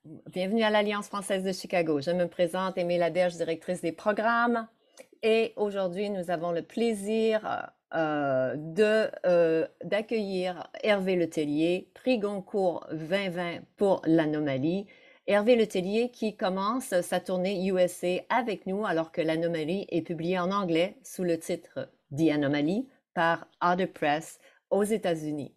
Bienvenue à l'Alliance française de Chicago. Je me présente, Aimée Laberge, directrice des programmes. Et aujourd'hui, nous avons le plaisir d'accueillir Hervé Letellier, prix Goncourt 2020 pour l'Anomalie. Hervé Letellier qui commence sa tournée USA avec nous alors que l'Anomalie est publiée en anglais sous le titre The Anomaly par Other Press aux États-Unis.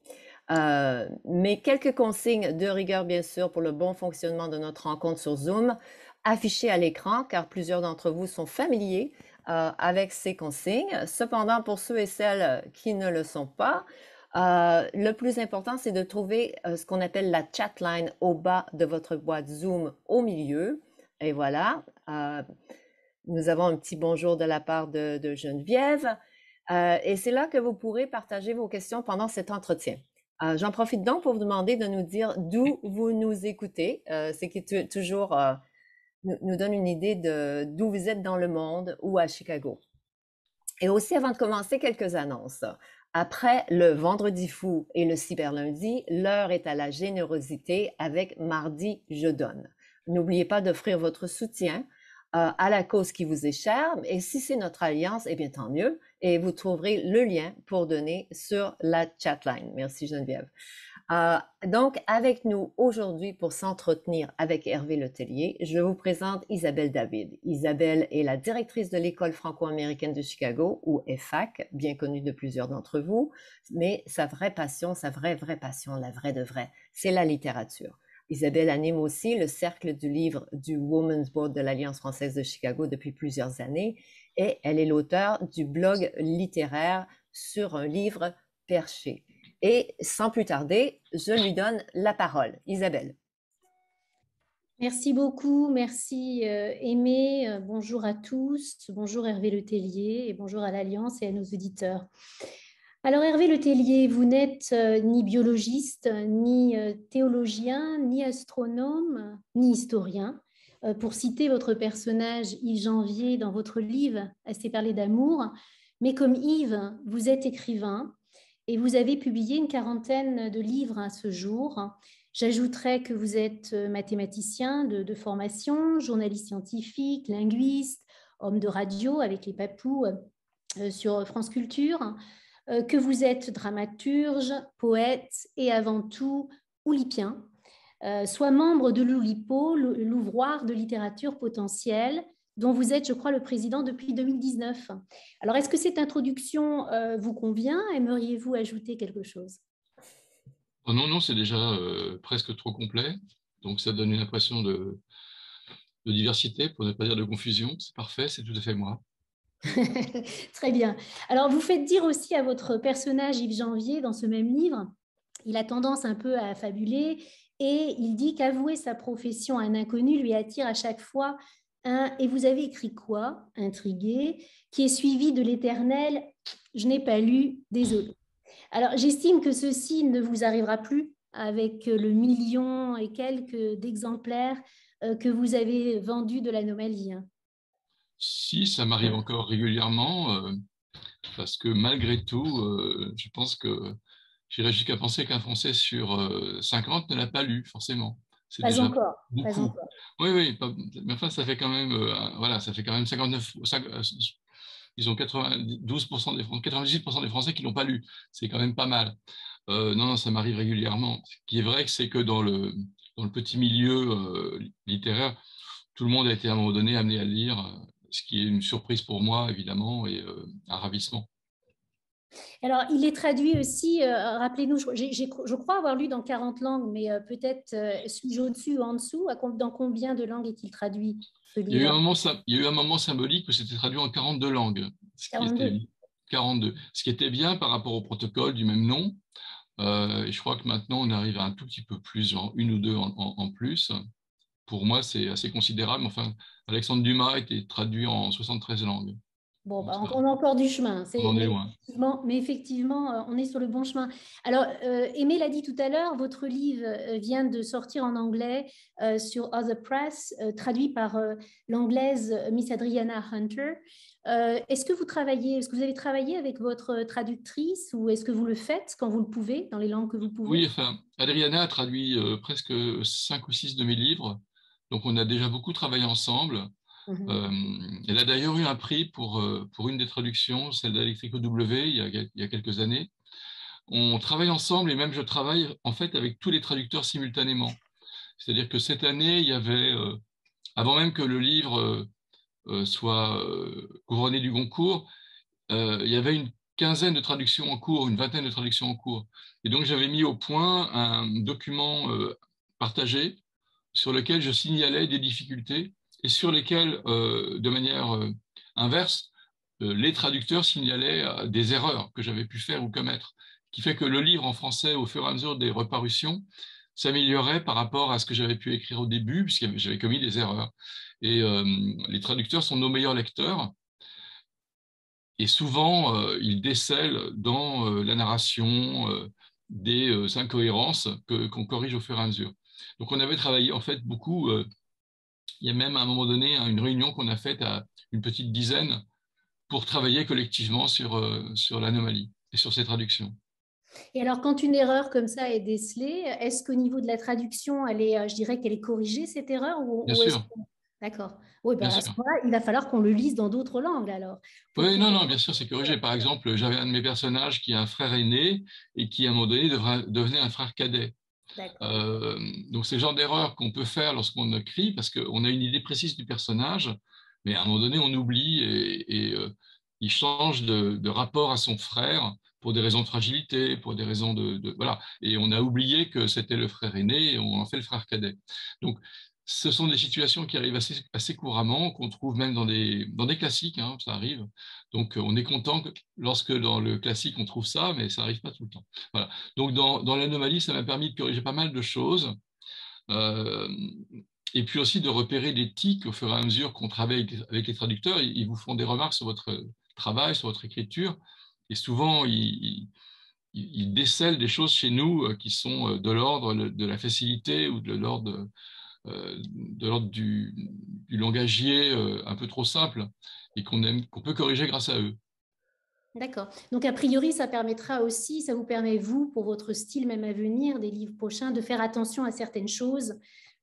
Mais quelques consignes de rigueur, bien sûr, pour le bon fonctionnement de notre rencontre sur Zoom, affichées à l'écran, car plusieurs d'entre vous sont familiers avec ces consignes. Cependant, pour ceux et celles qui ne le sont pas, le plus important, c'est de trouver ce qu'on appelle la chatline au bas de votre boîte Zoom au milieu. Et voilà, nous avons un petit bonjour de la part de Geneviève. Et c'est là que vous pourrez partager vos questions pendant cet entretien. J'en profite donc pour vous demander de nous dire d'où vous nous écoutez, ce qui toujours nous donne une idée de d'où vous êtes dans le monde ou à Chicago. Et aussi, avant de commencer, quelques annonces. Après le Vendredi fou et le Cyberlundi, l'heure est à la générosité avec Mardi Je donne. N'oubliez pas d'offrir votre soutien à la cause qui vous est chère. Et si c'est notre alliance, eh bien tant mieux. Et vous trouverez le lien pour donner sur la chatline. Merci Geneviève. Donc, avec nous aujourd'hui pour s'entretenir avec Hervé Letellier, je vous présente Isabelle David. Isabelle est la directrice de l'École franco-américaine de Chicago, ou EFAC, bien connue de plusieurs d'entre vous, mais sa vraie passion, sa vraie passion, la vraie de vraie, c'est la littérature. Isabelle anime aussi le cercle du livre du Women's Board de l'Alliance française de Chicago depuis plusieurs années et elle est l'auteure du blog littéraire sur un livre perché. Et sans plus tarder, je lui donne la parole. Isabelle. Merci beaucoup, merci Aimée, bonjour à tous, bonjour Hervé Letellier et bonjour à l'Alliance et à nos auditeurs. Alors Hervé Letellier, vous n'êtes ni biologiste, ni théologien, ni astronome, ni historien. Pour citer votre personnage Yves Janvier dans votre livre « Assez parlé d'amour », mais comme Yves, vous êtes écrivain et vous avez publié une quarantaine de livres à ce jour. J'ajouterais que vous êtes mathématicien de formation, journaliste scientifique, linguiste, homme de radio avec les Papous sur France Culture, que vous êtes dramaturge, poète et avant tout oulipien, soit membre de l'Oulipo, l'ouvroir de littérature potentielle, dont vous êtes, je crois, le président depuis 2019. Alors, est-ce que cette introduction vous convient? Aimeriez-vous ajouter quelque chose? Oh non, non, c'est déjà presque trop complet. Donc, ça donne une impression de diversité, pour ne pas dire de confusion. C'est parfait, c'est tout à fait moi. Très bien. Alors, vous faites dire aussi à votre personnage Yves Janvier dans ce même livre, il a tendance un peu à fabuler et il dit qu'avouer sa profession à un inconnu lui attire à chaque fois un « et vous avez écrit quoi ?» intrigué, qui est suivi de l'éternel « je n'ai pas lu, désolé ». Alors, j'estime que ceci ne vous arrivera plus avec le million et quelques d'exemplaires que vous avez vendus de l'Anomalie. Si, ça m'arrive encore régulièrement, parce que malgré tout, je pense que j'irais jusqu'à penser qu'un Français sur 50 ne l'a pas lu, forcément. C'est Pas déjà encore, pas beaucoup. encore. Oui, oui, mais enfin, ça fait quand même, voilà, ça fait quand même 59, ils ont 92% des Français, 98% des Français qui l'ont pas lu. C'est quand même pas mal. Non, non, ça m'arrive régulièrement. Ce qui est vrai, c'est que dans le petit milieu littéraire, tout le monde a été à un moment donné amené à le lire, ce qui est une surprise pour moi, évidemment, et un ravissement. Alors, il est traduit aussi, rappelez-nous, je crois avoir lu dans 40 langues, mais peut-être suis-je au-dessus ou en dessous, dans combien de langues est-il traduit, ce Il y a eu un livre? moment, il y a eu un moment symbolique où c'était traduit en 42 langues, ce qui était 42. 42, ce qui était bien par rapport au protocole du même nom. Et je crois que maintenant, on arrive à un tout petit peu plus, genre une ou deux en plus. Pour moi, c'est assez considérable. Enfin, Alexandre Dumas a été traduit en 73 langues. Bon, Donc, bah, ça, on a encore du chemin, on en est loin. mais effectivement, on est sur le bon chemin. Alors, Aimé l'a dit tout à l'heure, votre livre vient de sortir en anglais sur Other Press, traduit par l'anglaise Miss Adriana Hunter. Est-ce que vous avez travaillé avec votre traductrice ou est-ce que vous le faites quand vous le pouvez, dans les langues que vous pouvez? Oui, enfin, Adriana a traduit presque 5 ou 6 de mes livres, donc on a déjà beaucoup travaillé ensemble. Mhm. Euh, Elle a d'ailleurs eu un prix pour une des traductions, celle d'Electrico W, il y a quelques années. On travaille ensemble et même je travaille en fait avec tous les traducteurs simultanément. C'est-à-dire que cette année, il y avait, avant même que le livre soit couronné du Goncourt, il y avait une quinzaine de traductions en cours, une vingtaine de traductions en cours. Et donc j'avais mis au point un document partagé sur lequel je signalais des difficultés et sur lesquels, de manière inverse, les traducteurs signalaient des erreurs que j'avais pu faire ou commettre, qui fait que le livre en français, au fur et à mesure des reparutions, s'améliorait par rapport à ce que j'avais pu écrire au début, puisque j'avais commis des erreurs. Et les traducteurs sont nos meilleurs lecteurs, et souvent, ils décèlent dans la narration des incohérences qu'on corrige au fur et à mesure. Donc on avait travaillé en fait beaucoup. Il y a même à un moment donné une réunion qu'on a faite à une petite dizaine pour travailler collectivement sur l'anomalie et sur ses traductions. Et alors, quand une erreur comme ça est décelée, est-ce qu'au niveau de la traduction, je dirais qu'elle est corrigée, cette erreur, Bien ou est-ce sûr, que... D'accord. Oui, bien ben à ce sûr. moment-là, il va falloir qu'on le lise dans d'autres langues, alors, pour Oui, non, pouvoir... non, bien sûr, c'est corrigé. Par exemple, j'avais un de mes personnages qui a un frère aîné et qui, à un moment donné, devenait un frère cadet. D'accord. Euh, donc, c'est le genre d'erreur qu'on peut faire lorsqu'on écrit parce qu'on a une idée précise du personnage, mais à un moment donné, on oublie et il change de rapport à son frère pour des raisons de fragilité, pour des raisons voilà. Et on a oublié que c'était le frère aîné et on en fait le frère cadet. Donc, ce sont des situations qui arrivent assez couramment, qu'on trouve même dans des classiques, hein, ça arrive. Donc, on est content lorsque dans le classique, on trouve ça, mais ça n'arrive pas tout le temps. Voilà. Donc, dans l'anomalie, ça m'a permis de corriger pas mal de choses. Euh, et puis aussi de repérer des tics au fur et à mesure qu'on travaille avec les traducteurs. Ils vous font des remarques sur votre travail, sur votre écriture. Et souvent, ils décèlent des choses chez nous qui sont de l'ordre de la facilité ou de l'ordre du langagier un peu trop simple et qu'on peut corriger grâce à eux. D'accord. Donc, a priori, ça permettra aussi, ça vous permet, vous, pour votre style même à venir, des livres prochains, de faire attention à certaines choses.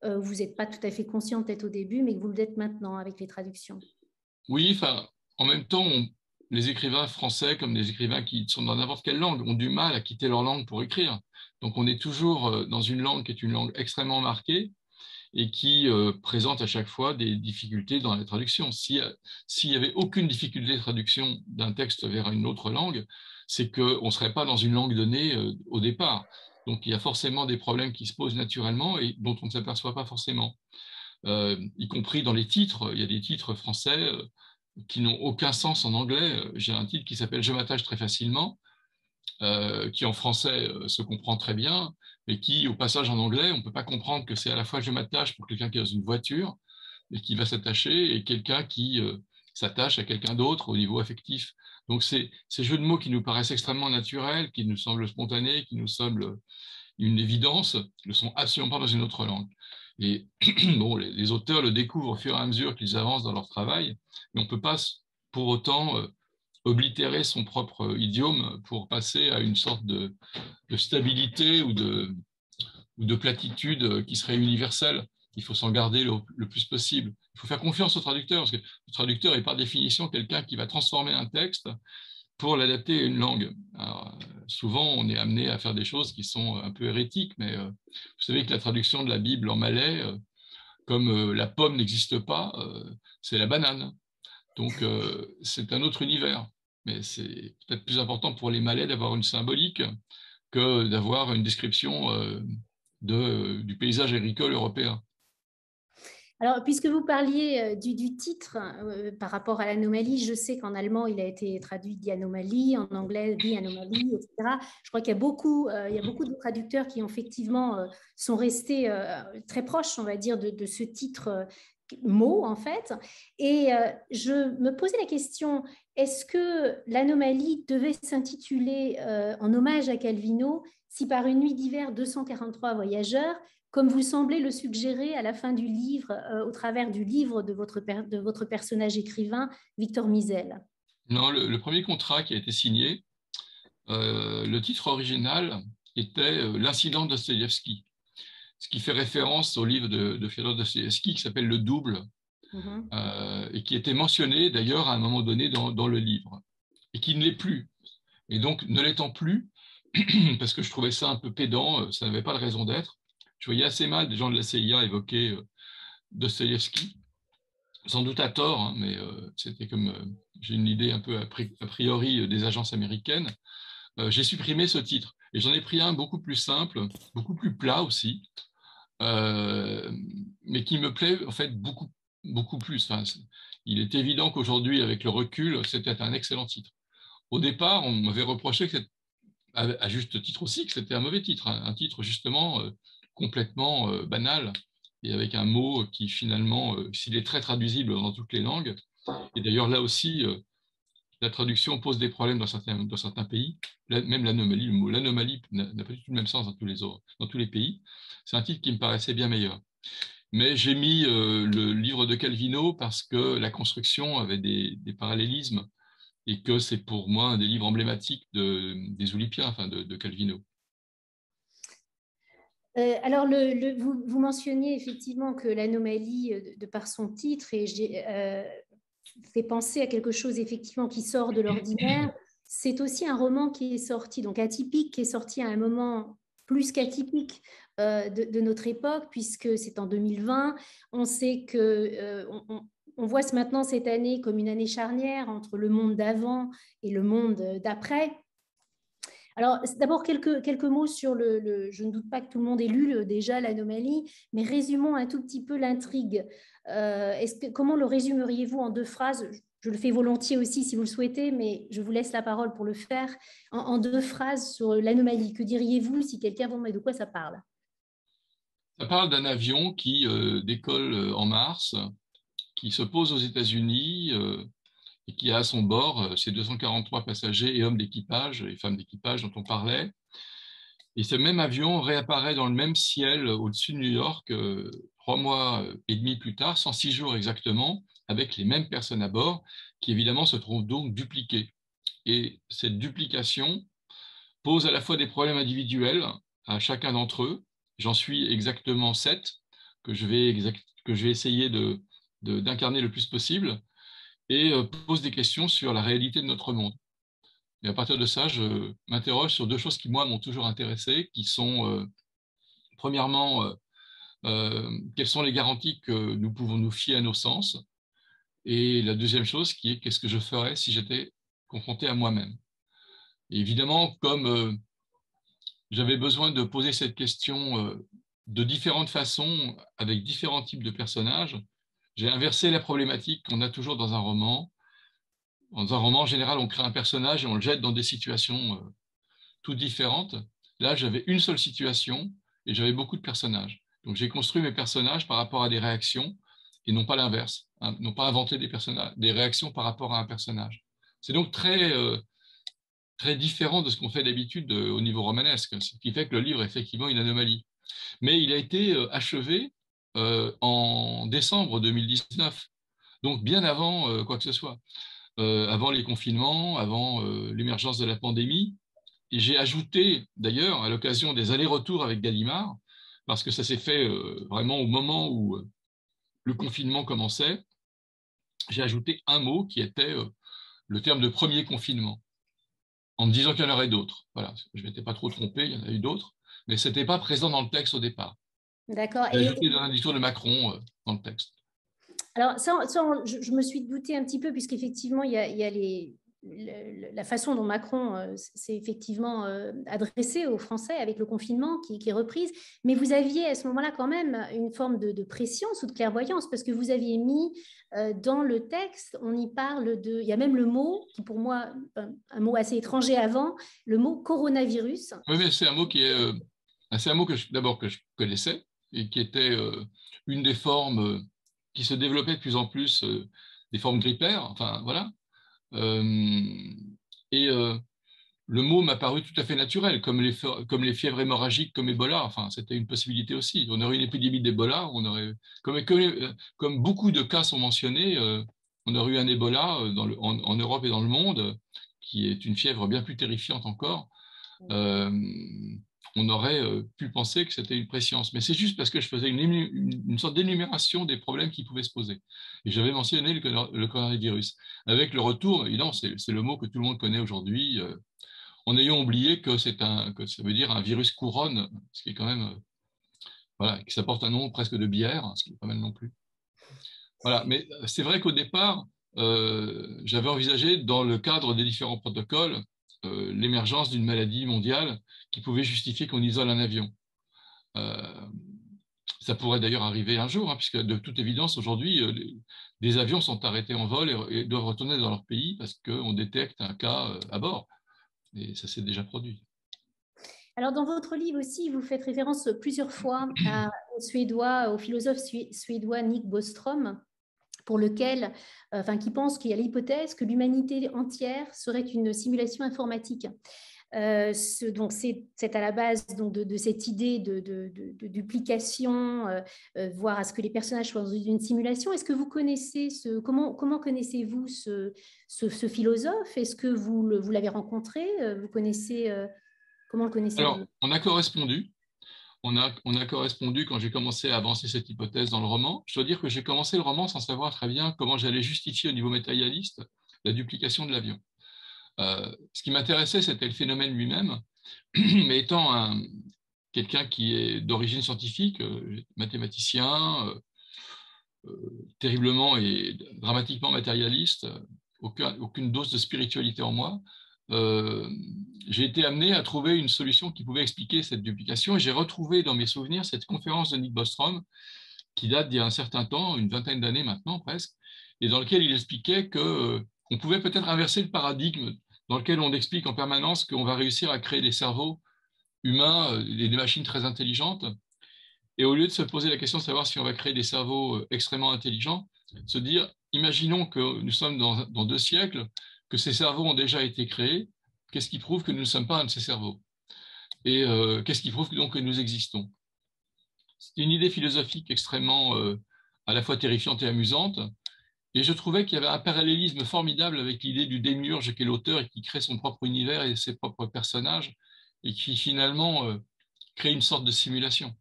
Vous n'êtes pas tout à fait conscient peut-être au début, mais que vous l'êtes maintenant avec les traductions. Oui, enfin, en même temps, les écrivains français, comme les écrivains qui sont dans n'importe quelle langue, ont du mal à quitter leur langue pour écrire. Donc, on est toujours dans une langue qui est une langue extrêmement marquée et qui présente à chaque fois des difficultés dans la traduction. S'il n'y avait aucune difficulté de traduction d'un texte vers une autre langue, c'est qu'on ne serait pas dans une langue donnée au départ. Donc, il y a forcément des problèmes qui se posent naturellement et dont on ne s'aperçoit pas forcément. Y compris dans les titres, il y a des titres français qui n'ont aucun sens en anglais. J'ai un titre qui s'appelle Je m'attache très facilement, qui en français se comprend très bien, mais qui, au passage en anglais, on ne peut pas comprendre que c'est à la fois je m'attache pour quelqu'un qui est dans une voiture et qui va s'attacher, et quelqu'un qui s'attache à quelqu'un d'autre au niveau affectif. Donc ces jeux de mots qui nous paraissent extrêmement naturels, qui nous semblent spontanés, qui nous semblent une évidence, ne sont absolument pas dans une autre langue. Et bon, les auteurs le découvrent au fur et à mesure qu'ils avancent dans leur travail, mais on ne peut pas pour autant oblitérer son propre idiome pour passer à une sorte de stabilité ou de platitude qui serait universelle. Il faut s'en garder le plus possible. Il faut faire confiance au traducteur, parce que le traducteur est par définition quelqu'un qui va transformer un texte pour l'adapter à une langue. Alors, souvent, on est amené à faire des choses qui sont un peu hérétiques, mais vous savez que la traduction de la Bible en malais, comme la pomme n'existe pas, c'est la banane. Donc, c'est un autre univers. Mais c'est peut-être plus important pour les Malais d'avoir une symbolique que d'avoir une description du paysage agricole européen. Alors, puisque vous parliez du titre par rapport à l'anomalie, je sais qu'en allemand, il a été traduit The Anomaly, en anglais The Anomaly, etc. Je crois qu'il y a il y a beaucoup de traducteurs qui, effectivement, sont restés très proches, on va dire, de ce titre mot, en fait. Et je me posais la question, est-ce que l'anomalie devait s'intituler en hommage à Calvino si par une nuit d'hiver 243 voyageurs, comme vous semblez le suggérer à la fin du livre, au travers du livre de votre personnage écrivain, Victor Misel? Non, le premier contrat qui a été signé, le titre original était L'incident de Dostoïevski, ce qui fait référence au livre de Fyodor Dostoïevski qui s'appelle Le Double, et qui était mentionné d'ailleurs à un moment donné dans le livre, et qui ne l'est plus. Et donc, ne l'étant plus, parce que je trouvais ça un peu pédant, ça n'avait pas de raison d'être, je voyais assez mal des gens de la CIA évoquer Dostoïevski, sans doute à tort, hein, mais c'était comme j'ai une idée un peu a priori des agences américaines. J'ai supprimé ce titre et j'en ai pris un beaucoup plus simple, beaucoup plus plat aussi, mais qui me plaît en fait beaucoup plus. Enfin, il est évident qu'aujourd'hui, avec le recul, c'était un excellent titre. Au départ, on m'avait reproché, à juste titre aussi, que c'était un mauvais titre, hein, un titre justement complètement banal et avec un mot qui finalement, s'il est très traduisible dans toutes les langues, et d'ailleurs là aussi, la traduction pose des problèmes dans certains pays, même l'anomalie, le mot l'anomalie n'a pas du tout le même sens dans tous les pays. C'est un titre qui me paraissait bien meilleur. Mais j'ai mis le livre de Calvino parce que la construction avait des parallélismes et que c'est pour moi un des livres emblématiques des Oulipiens, enfin de Calvino. Alors, vous mentionniez effectivement que l'anomalie, de par son titre, et fait penser à quelque chose effectivement qui sort de l'ordinaire. C'est aussi un roman qui est sorti, donc atypique, qui est sorti à un moment plus qu'atypique de notre époque, puisque c'est en 2020. On sait que on voit maintenant cette année comme une année charnière entre le monde d'avant et le monde d'après. Alors, d'abord, quelques mots sur je ne doute pas que tout le monde ait lu déjà l'anomalie, mais résumons un tout petit peu l'intrigue. Comment le résumeriez-vous en 2 phrases? Je le fais volontiers aussi si vous le souhaitez, mais je vous laisse la parole pour le faire. En 2 phrases sur l'anomalie, que diriez-vous si quelqu'un vous met de quoi ça parle? Ça parle d'un avion qui décolle en mars, qui se pose aux États-Unis et qui a à son bord ses 243 passagers et hommes d'équipage et femmes d'équipage dont on parlait. Et ce même avion réapparaît dans le même ciel au-dessus de New York 3 mois et demi plus tard, 106 jours exactement, avec les mêmes personnes à bord, qui évidemment se trouvent donc dupliquées. Et cette duplication pose à la fois des problèmes individuels à chacun d'entre eux. J'en suis exactement 7 que je vais essayer d'incarner le plus possible, et pose des questions sur la réalité de notre monde. Et à partir de ça, je m'interroge sur 2 choses qui, moi, m'ont toujours intéressé, qui sont, premièrement, quelles sont les garanties que nous pouvons nous fier à nos sens? Et la deuxième chose qui est, qu'est-ce que je ferais si j'étais confronté à moi-même? Et évidemment, comme j'avais besoin de poser cette question de différentes façons, avec différents types de personnages, j'ai inversé la problématique qu'on a toujours dans un roman. Dans un roman, en général, on crée un personnage et on le jette dans des situations toutes différentes. Là, j'avais une seule situation et j'avais beaucoup de personnages. Donc, j'ai construit mes personnages par rapport à des réactions et non pas l'inverse, hein, non pas inventer des réactions par rapport à un personnage. C'est donc très différent de ce qu'on fait d'habitude au niveau romanesque, ce qui fait que le livre est effectivement une anomalie. Mais il a été achevé en décembre 2019, donc bien avant quoi que ce soit. Avant les confinements, avant l'émergence de la pandémie. Et j'ai ajouté, d'ailleurs, à l'occasion des allers-retours avec Gallimard, parce que ça s'est fait vraiment au moment où le confinement commençait, j'ai ajouté un mot qui était le terme de premier confinement, en me disant qu'il y en aurait d'autres. Voilà, je ne m'étais pas trop trompé, il y en a eu d'autres, mais ce n'était pas présent dans le texte au départ. D'accord. J'ai ajouté dans l'indication de Macron dans le texte. Alors, je me suis douté un petit peu, puisqu'effectivement, il y a la façon dont Macron s'est effectivement adressé aux Français avec le confinement qui est reprise. Mais vous aviez à ce moment-là quand même une forme de pression ou de clairvoyance, parce que vous aviez mis dans le texte, on y parle de... Il y a même le mot, qui pour moi, un mot assez étranger avant, le mot coronavirus. Oui, mais c'est un mot c'est un mot d'abord que je connaissais et qui était une des formes qui se développaient de plus en plus, des formes grippaires, enfin voilà, Et le mot m'a paru tout à fait naturel, comme les fièvres hémorragiques, comme Ebola. Enfin, c'était une possibilité aussi. On aurait une épidémie d'Ebola, comme beaucoup de cas sont mentionnés, on aurait eu un Ebola en Europe et dans le monde, qui est une fièvre bien plus terrifiante encore. On aurait pu penser que c'était une préscience. Mais c'est juste parce que je faisais une sorte d'énumération des problèmes qui pouvaient se poser. Et j'avais mentionné le coronavirus. Avec le retour, évidemment, c'est le mot que tout le monde connaît aujourd'hui, en ayant oublié que que ça veut dire un virus couronne, ce qui est quand même, voilà, que ça porte un nom presque de bière, ce qui est pas mal non plus. Voilà, mais c'est vrai qu'au départ, j'avais envisagé, dans le cadre des différents protocoles, l'émergence d'une maladie mondiale qui pouvait justifier qu'on isole un avion. Ça pourrait d'ailleurs arriver un jour, hein, puisque de toute évidence, aujourd'hui, des avions sont arrêtés en vol et doivent retourner dans leur pays parce qu'on détecte un cas à bord. Et ça s'est déjà produit. Alors, dans votre livre aussi, vous faites référence plusieurs fois au philosophe suédois Nick Bostrom, pour lequel, qui pense qu'il y a l'hypothèse que l'humanité entière serait une simulation informatique. Donc c'est à la base donc, de cette idée de duplication, voire à ce que les personnages soient dans une simulation. Est-ce que vous connaissez comment connaissez-vous ce philosophe? Est-ce que vous l'avez rencontré? Vous connaissez comment le connaissez-vous? Alors, on a correspondu. On a correspondu quand j'ai commencé à avancer cette hypothèse dans le roman. Je dois dire que j'ai commencé le roman sans savoir très bien comment j'allais justifier au niveau matérialiste la duplication de l'avion. Ce qui m'intéressait, c'était le phénomène lui-même, mais étant quelqu'un qui est d'origine scientifique, mathématicien, terriblement et dramatiquement matérialiste, aucune dose de spiritualité en moi, j'ai été amené à trouver une solution qui pouvait expliquer cette duplication, et j'ai retrouvé dans mes souvenirs cette conférence de Nick Bostrom qui date d'il y a un certain temps, une vingtaine d'années maintenant presque, et dans lequel il expliquait qu'on pouvait peut-être inverser le paradigme dans lequel on explique en permanence qu'on va réussir à créer des cerveaux humains et des machines très intelligentes, et au lieu de se poser la question de savoir si on va créer des cerveaux extrêmement intelligents, se dire, imaginons que nous sommes dans 2 siècles, que ces cerveaux ont déjà été créés, qu'est-ce qui prouve que nous ne sommes pas un de ces cerveaux? Et qu'est-ce qui prouve donc que nous existons? C'est une idée philosophique extrêmement à la fois terrifiante et amusante, et je trouvais qu'il y avait un parallélisme formidable avec l'idée du démiurge qui est l'auteur et qui crée son propre univers et ses propres personnages, et qui finalement crée une sorte de simulation.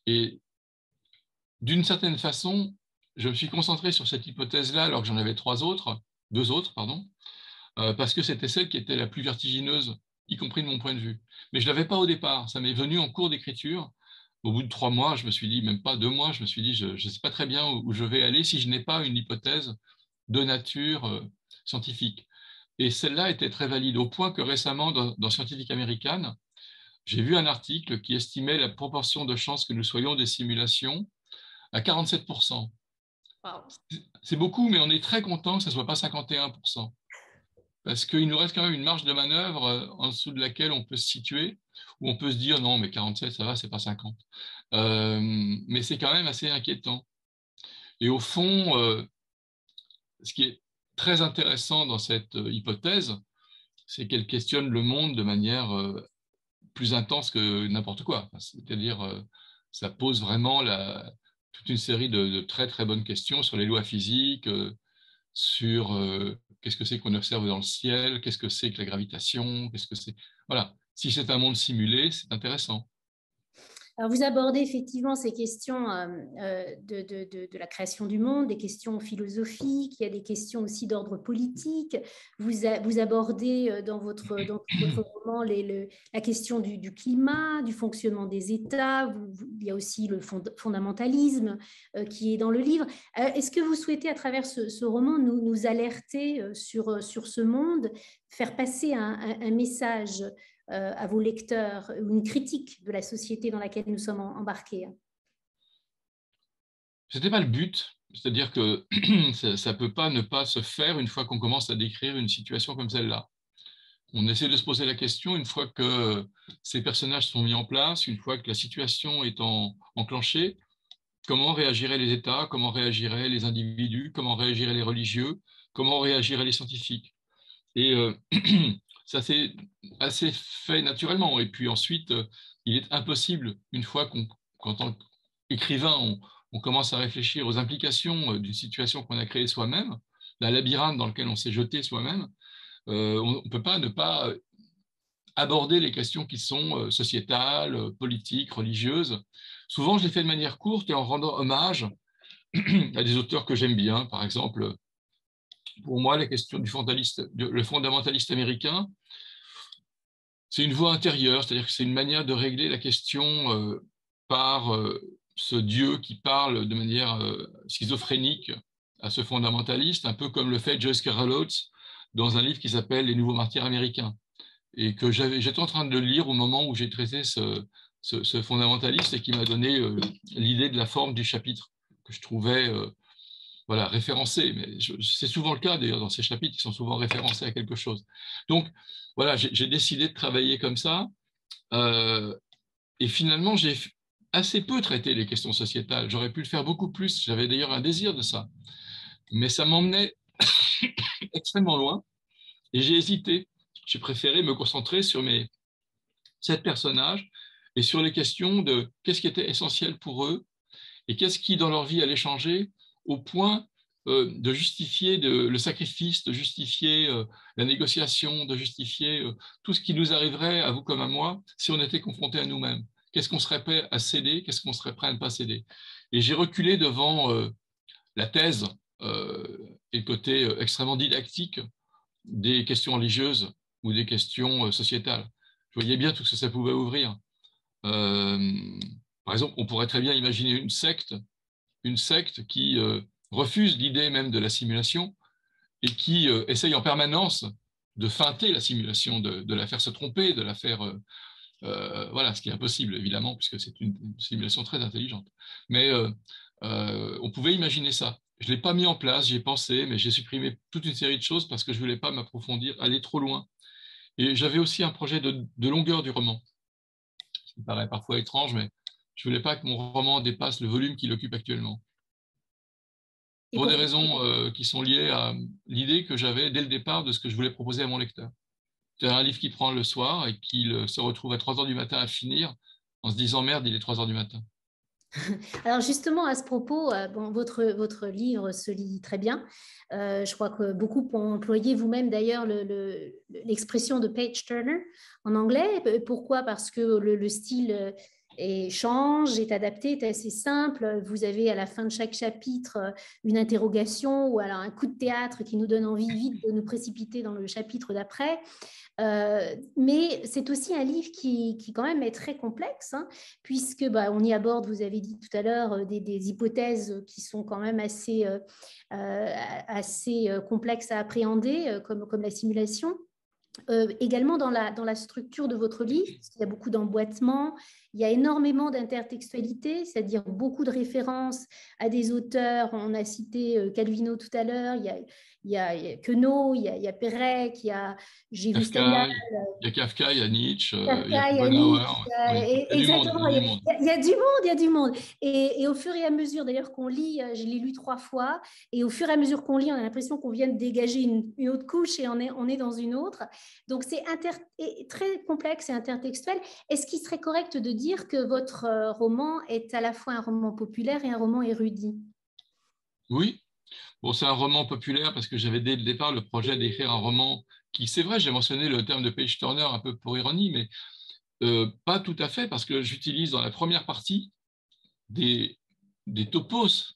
Et d'une certaine façon, je me suis concentré sur cette hypothèse-là alors que j'en avais 2 autres, pardon, parce que c'était celle qui était la plus vertigineuse, y compris de mon point de vue. Mais je ne l'avais pas au départ, ça m'est venu en cours d'écriture. Au bout de 3 mois, je me suis dit, même pas 2 mois, je me suis dit, je ne sais pas très bien où je vais aller si je n'ai pas une hypothèse de nature scientifique. Et celle-là était très valide, au point que récemment, dans Scientific American, j'ai vu un article qui estimait la proportion de chances que nous soyons des simulations à 47%. Wow. C'est beaucoup, mais on est très content que ce ne soit pas 51%. Parce qu'il nous reste quand même une marge de manœuvre en dessous de laquelle on peut se situer, où on peut se dire non, mais 47, ça va, c'est pas 50. Mais c'est quand même assez inquiétant. Et au fond, ce qui est très intéressant dans cette hypothèse, c'est qu'elle questionne le monde de manière plus intense que n'importe quoi. C'est-à-dire, ça pose vraiment toute une série de très très bonnes questions sur les lois physiques, sur qu'est-ce que c'est qu'on observe dans le ciel, qu'est-ce que c'est que la gravitation, qu'est-ce que c'est... Voilà, si c'est un monde simulé, c'est intéressant. Alors, vous abordez effectivement ces questions de la création du monde, des questions philosophiques, il y a des questions aussi d'ordre politique. Vous abordez dans votre roman la question du climat, du fonctionnement des États. Il y a aussi le fondamentalisme qui est dans le livre. Est-ce que vous souhaitez, à travers ce roman, nous alerter sur ce monde, faire passer un message à vos lecteurs, une critique de la société dans laquelle nous sommes embarqués? Ce n'était pas le but, c'est-à-dire que ça ne peut pas ne pas se faire une fois qu'on commence à décrire une situation comme celle-là. On essaie de se poser la question une fois que ces personnages sont mis en place, une fois que la situation est enclenchée, comment réagiraient les États, comment réagiraient les individus, comment réagiraient les religieux, comment réagiraient les scientifiques. Et ça s'est assez fait naturellement. Et puis ensuite, il est impossible, une fois qu'en tant qu'écrivain, on commence à réfléchir aux implications d'une situation qu'on a créée soi-même, d'un labyrinthe dans lequel on s'est jeté soi-même, on ne peut pas ne pas aborder les questions qui sont sociétales, politiques, religieuses. Souvent, je les fais de manière courte et en rendant hommage à des auteurs que j'aime bien. Par exemple, pour moi, la question le fondamentaliste américain, c'est une voie intérieure, c'est-à-dire que c'est une manière de régler la question par ce Dieu qui parle de manière schizophrénique à ce fondamentaliste, un peu comme le fait Joyce Carol Oates dans un livre qui s'appelle Les Nouveaux Martyrs américains, et que j'étais en train de le lire au moment où j'ai traité ce fondamentaliste et qui m'a donné l'idée de la forme du chapitre que je trouvais voilà, référencé. Mais c'est souvent le cas d'ailleurs dans ces chapitres, qui sont souvent référencés à quelque chose. Donc voilà, j'ai décidé de travailler comme ça. euh, et finalement, j'ai assez peu traité les questions sociétales. J'aurais pu le faire beaucoup plus. J'avais d'ailleurs un désir de ça. Mais ça m'emmenait extrêmement loin et j'ai hésité. J'ai préféré me concentrer sur mes 7 personnages et sur les questions de qu'est-ce qui était essentiel pour eux et qu'est-ce qui, dans leur vie, allait changer au point de justifier le sacrifice, de justifier la négociation, de justifier tout ce qui nous arriverait, à vous comme à moi, si on était confronté à nous-mêmes. Qu'est-ce qu'on serait prêt à céder, qu'est-ce qu'on serait prêt à ne pas céder. Et j'ai reculé devant la thèse et le côté extrêmement didactique des questions religieuses ou des questions sociétales. Je voyais bien tout ce que ça pouvait ouvrir. Euh, Par exemple, on pourrait très bien imaginer une secte qui refuse l'idée même de la simulation et qui essaye en permanence de feinter la simulation, de la faire se tromper, de la faire... voilà, ce qui est impossible, évidemment, puisque c'est une simulation très intelligente. Mais on pouvait imaginer ça. Je ne l'ai pas mis en place, j'y ai pensé, mais j'ai supprimé toute une série de choses parce que je ne voulais pas m'approfondir, aller trop loin. Et j'avais aussi un projet de longueur du roman, ce qui paraît parfois étrange, mais je ne voulais pas que mon roman dépasse le volume qu'il occupe actuellement. Et Pour des pourquoi? raisons qui sont liées à l'idée que j'avais dès le départ de ce que je voulais proposer à mon lecteur. C'est un livre qui prend le soir et qui se retrouve à 3 heures du matin à finir en se disant merde, il est 3 heures du matin. Alors justement, à ce propos, bon, votre livre se lit très bien. Je crois que beaucoup ont employé vous-même d'ailleurs l'expression de page turner en anglais. Pourquoi? Parce que le style change, est adapté, est assez simple. Vous avez à la fin de chaque chapitre une interrogation ou alors un coup de théâtre qui nous donne envie vite de nous précipiter dans le chapitre d'après. Mais c'est aussi un livre qui quand même est très complexe, hein, puisque on y aborde, vous avez dit tout à l'heure, des hypothèses qui sont quand même assez complexes à appréhender, comme la simulation. Également dans la structure de votre livre, parce qu'il y a beaucoup d'emboîtements, il y a énormément d'intertextualité, c'est-à-dire beaucoup de références à des auteurs. On a cité Calvino tout à l'heure, il y a Queneau, il y a Pérec, j'ai vu Stendhal. Kafka, il y a Kafka, il y a Nietzsche, il y a Kafka, Schopenhauer. Oui. Il y a du monde, il exactement, y a du monde. il y a du monde, il y a du monde. Et au fur et à mesure, d'ailleurs, qu'on lit, je l'ai lu 3 fois, et au fur et à mesure qu'on lit, on a l'impression qu'on vient de dégager une autre couche et on est dans une autre. Donc, c'est très complexe et intertextuel. Est-ce qu'il serait correct de dire que votre roman est à la fois un roman populaire et un roman érudit? Oui, bon, c'est un roman populaire parce que j'avais dès le départ le projet d'écrire un roman qui, c'est vrai, j'ai mentionné le terme de page turner un peu pour ironie, mais pas tout à fait parce que j'utilise dans la première partie des topos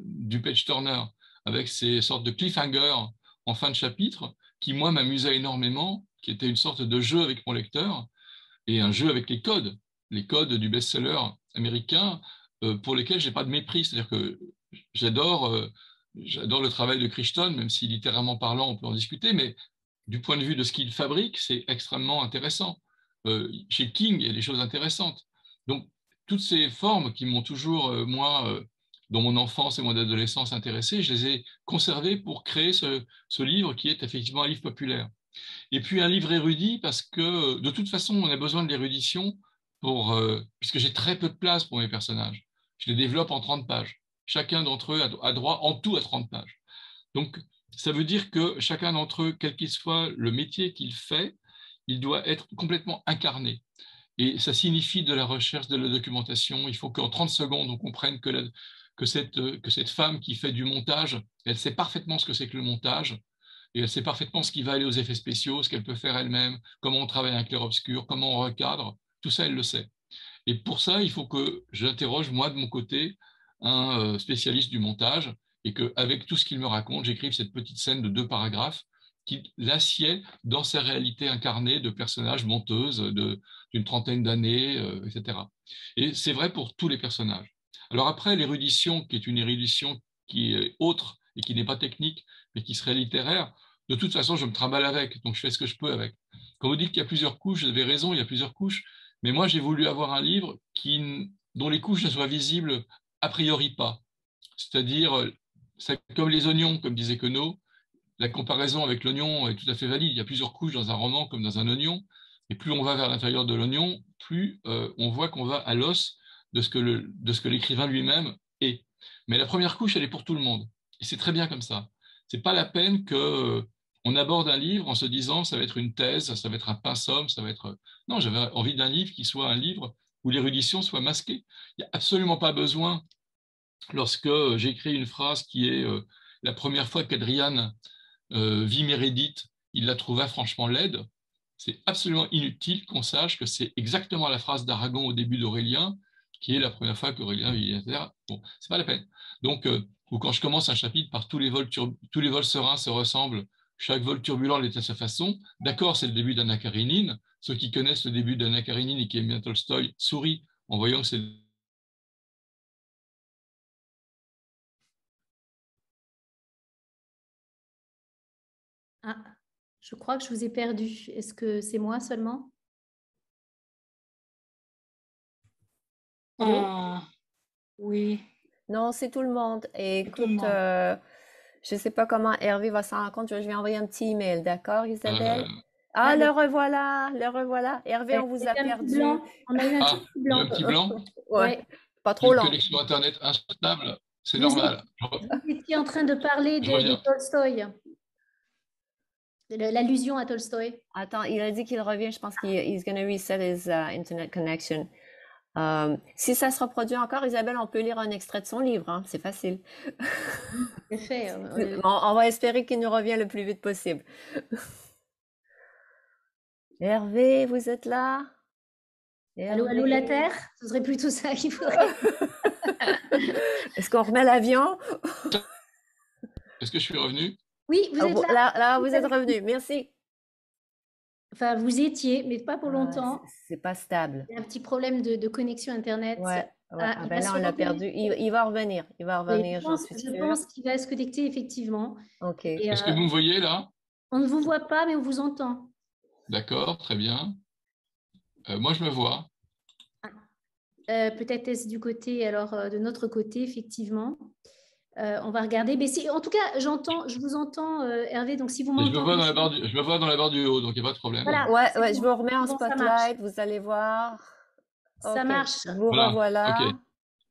du page turner avec ces sortes de cliffhangers en fin de chapitre qui, moi, m'amusaient énormément, qui était une sorte de jeu avec mon lecteur et un jeu avec les codes du best-seller américain pour lesquels j'ai pas de mépris. C'est-à-dire que j'adore j'adore le travail de Crichton, même si littéralement parlant, on peut en discuter, mais du point de vue de ce qu'il fabrique, c'est extrêmement intéressant. Chez King, il y a des choses intéressantes. Donc, toutes ces formes qui m'ont toujours, moi, dans mon enfance et mon adolescence intéressé, je les ai conservées pour créer ce livre qui est effectivement un livre populaire. Et puis un livre érudit parce que de toute façon, on a besoin de l'érudition puisque j'ai très peu de place pour mes personnages. Je les développe en 30 pages. Chacun d'entre eux a droit en tout à 30 pages. Donc, Ça veut dire que chacun d'entre eux, quel qu'il soit le métier qu'il fait, il doit être complètement incarné. Et ça signifie de la recherche, de la documentation. Il faut qu'en 30 secondes, on comprenne que cette femme qui fait du montage, elle sait parfaitement ce que c'est que le montage, et elle sait parfaitement ce qui va aller aux effets spéciaux, ce qu'elle peut faire elle-même, comment on travaille un clair-obscur, comment on recadre, tout ça, elle le sait. Et pour ça, il faut que j'interroge, moi, de mon côté, un spécialiste du montage, et qu'avec tout ce qu'il me raconte, j'écrive cette petite scène de 2 paragraphes qui l'assied dans sa réalité incarnée de personnages monteuses d'une trentaine d'années, etc. Et c'est vrai pour tous les personnages. Alors après, l'érudition, qui est une érudition qui est autre et qui n'est pas technique, mais qui serait littéraire, de toute façon, je me trimballe avec, donc je fais ce que je peux avec. Quand vous dites qu'il y a plusieurs couches, vous avez raison, il y a plusieurs couches, mais moi, j'ai voulu avoir un livre dont les couches ne soient visibles a priori pas. C'est-à-dire, c'est comme les oignons, comme disait Queneau, la comparaison avec l'oignon est tout à fait valide. Il y a plusieurs couches dans un roman comme dans un oignon, et plus on va vers l'intérieur de l'oignon, plus on voit qu'on va à l'os de ce que l'écrivain lui-même est. Mais la première couche, elle est pour tout le monde. Et c'est très bien comme ça. C'est pas la peine que on aborde un livre en se disant ça va être une thèse, ça va être un pinceau, ça va être... Non, j'avais envie d'un livre qui soit un livre où l'érudition soit masquée. Il n'y a absolument pas besoin, lorsque j'écris une phrase qui est la première fois qu'Adriane vit Mérédith, il la trouva franchement laide. C'est absolument inutile qu'on sache que c'est exactement la phrase d'Aragon au début d'Aurélien, qui est la première fois qu'Aurélien vit, etc. Bon, c'est pas la peine. Donc, ou quand je commence un chapitre par tous les vols sereins se ressemblent, chaque vol turbulent est à sa façon. D'accord, c'est le début d'Anna Karénine. Ceux qui connaissent le début d'Anna Karénine et qui aiment bien Tolstoï sourient en voyant que c'est... Ah, je crois que je vous ai perdu. Est-ce que c'est moi seulement? Allô? Ah, oui, Non, c'est tout le monde. Et tout le écoute, monde. je ne sais pas comment Hervé va s'en rendre compte. Je vais envoyer un petit email, d'accord, Isabelle? Euh, Ah, Ah, le revoilà, le revoilà. Hervé, on vous a c'est un petit perdu. blanc. On a eu un ah, tout petit il y a blanc. un petit blanc. Ouais, Ouais. pas trop Une lent. connexion Internet instable, c'est Vous êtes- normal. vous étiez en train de parler Je de reviens. Tolstoï, l'allusion à Tolstoï. Attends, il a dit qu'il revient. Je pense qu'il he's gonna reset his internet connection. Si ça se reproduit encore, Isabelle, on peut lire un extrait de son livre, hein, c'est facile. C'est fait. On va espérer qu'il nous revient le plus vite possible. Hervé, vous êtes là? Allô, allô, la Terre? Ce serait plutôt ça qu'il faudrait. Est-ce qu'on remet l'avion? Est-ce que je suis revenu? Oui, vous êtes là. Là, vous êtes revenu. Merci. Enfin, vous étiez, mais pas pour longtemps. C'est pas stable. Il y a un petit problème de connexion Internet. Ouais. Ah, Ah il ben va là, se on l'a reconnecter. perdu. Il va revenir. Il va Oui, revenir, j'en suis je sûre. pense qu'il va se connecter effectivement. Ok. Et, Est-ce que vous me voyez là? on ne vous voit pas, mais on vous entend. D'accord, très bien. Moi, je me vois. Peut-être est-ce du côté, alors de notre côté, effectivement. On va regarder. Mais en tout cas, je vous entends, Hervé. Donc, si vous Et je me m'entendez, vois dans la barre je me vois dans la barre du haut, donc il n'y a pas de problème. voilà. Ouais, je Bon. vous remets en Bon, ça marche. spotlight. Vous allez voir. Ça Ok. marche. Vous Voilà, revoilà. ok.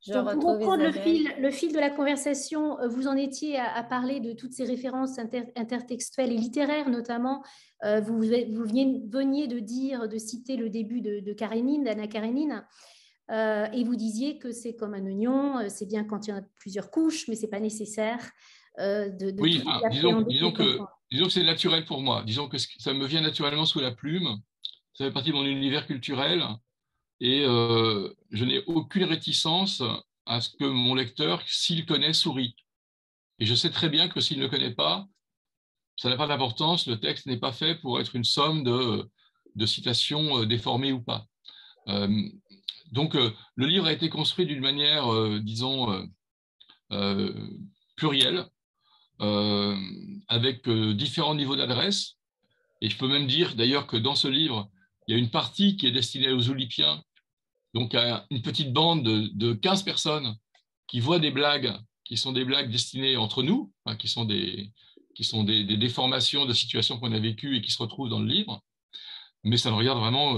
Je Donc, pour retrouve reprendre Isabelle. le fil de la conversation, vous en étiez à parler de toutes ces références intertextuelles et littéraires, notamment. Vous veniez de citer le début de Karénine, d'Anna Karénine, et vous disiez que c'est comme un oignon, c'est bien quand il y en a plusieurs couches, mais ce n'est pas nécessaire de Oui, tout enfin, appréhender. disons que c'est naturel pour moi. Disons que ça me vient naturellement sous la plume. Ça fait partie de mon univers culturel. Et je n'ai aucune réticence à ce que mon lecteur, s'il connaît, sourit. Et je sais très bien que s'il ne connaît pas, ça n'a pas d'importance, le texte n'est pas fait pour être une somme de citations déformées ou pas. Donc, le livre a été construit d'une manière, disons, plurielle, avec différents niveaux d'adresse. Et je peux même dire d'ailleurs que dans ce livre, il y a une partie qui est destinée aux Oulipiens, donc à une petite bande de 15 personnes qui voient des blagues, qui sont des blagues destinées entre nous, hein, qui sont des déformations de situations qu'on a vécues et qui se retrouvent dans le livre, mais ça ne regarde vraiment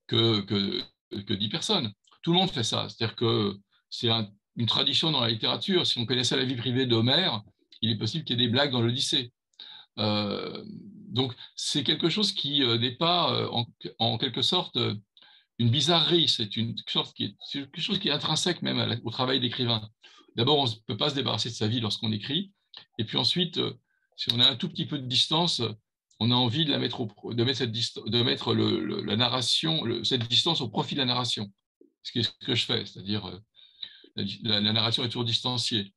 que 10 personnes. Tout le monde fait ça, c'est-à-dire que c'est une tradition dans la littérature. Si on connaissait la vie privée d'Homère, il est possible qu'il y ait des blagues dans l'Odyssée. Donc, c'est quelque chose qui n'est pas, en quelque sorte, une bizarrerie. C'est quelque chose qui est intrinsèque même au travail d'écrivain. D'abord, on ne peut pas se débarrasser de sa vie lorsqu'on écrit. Et puis ensuite, si on a un tout petit peu de distance, on a envie de la mettre de mettre la narration, cette distance au profit de la narration. Ce que je fais, c'est-à-dire la narration est toujours distanciée.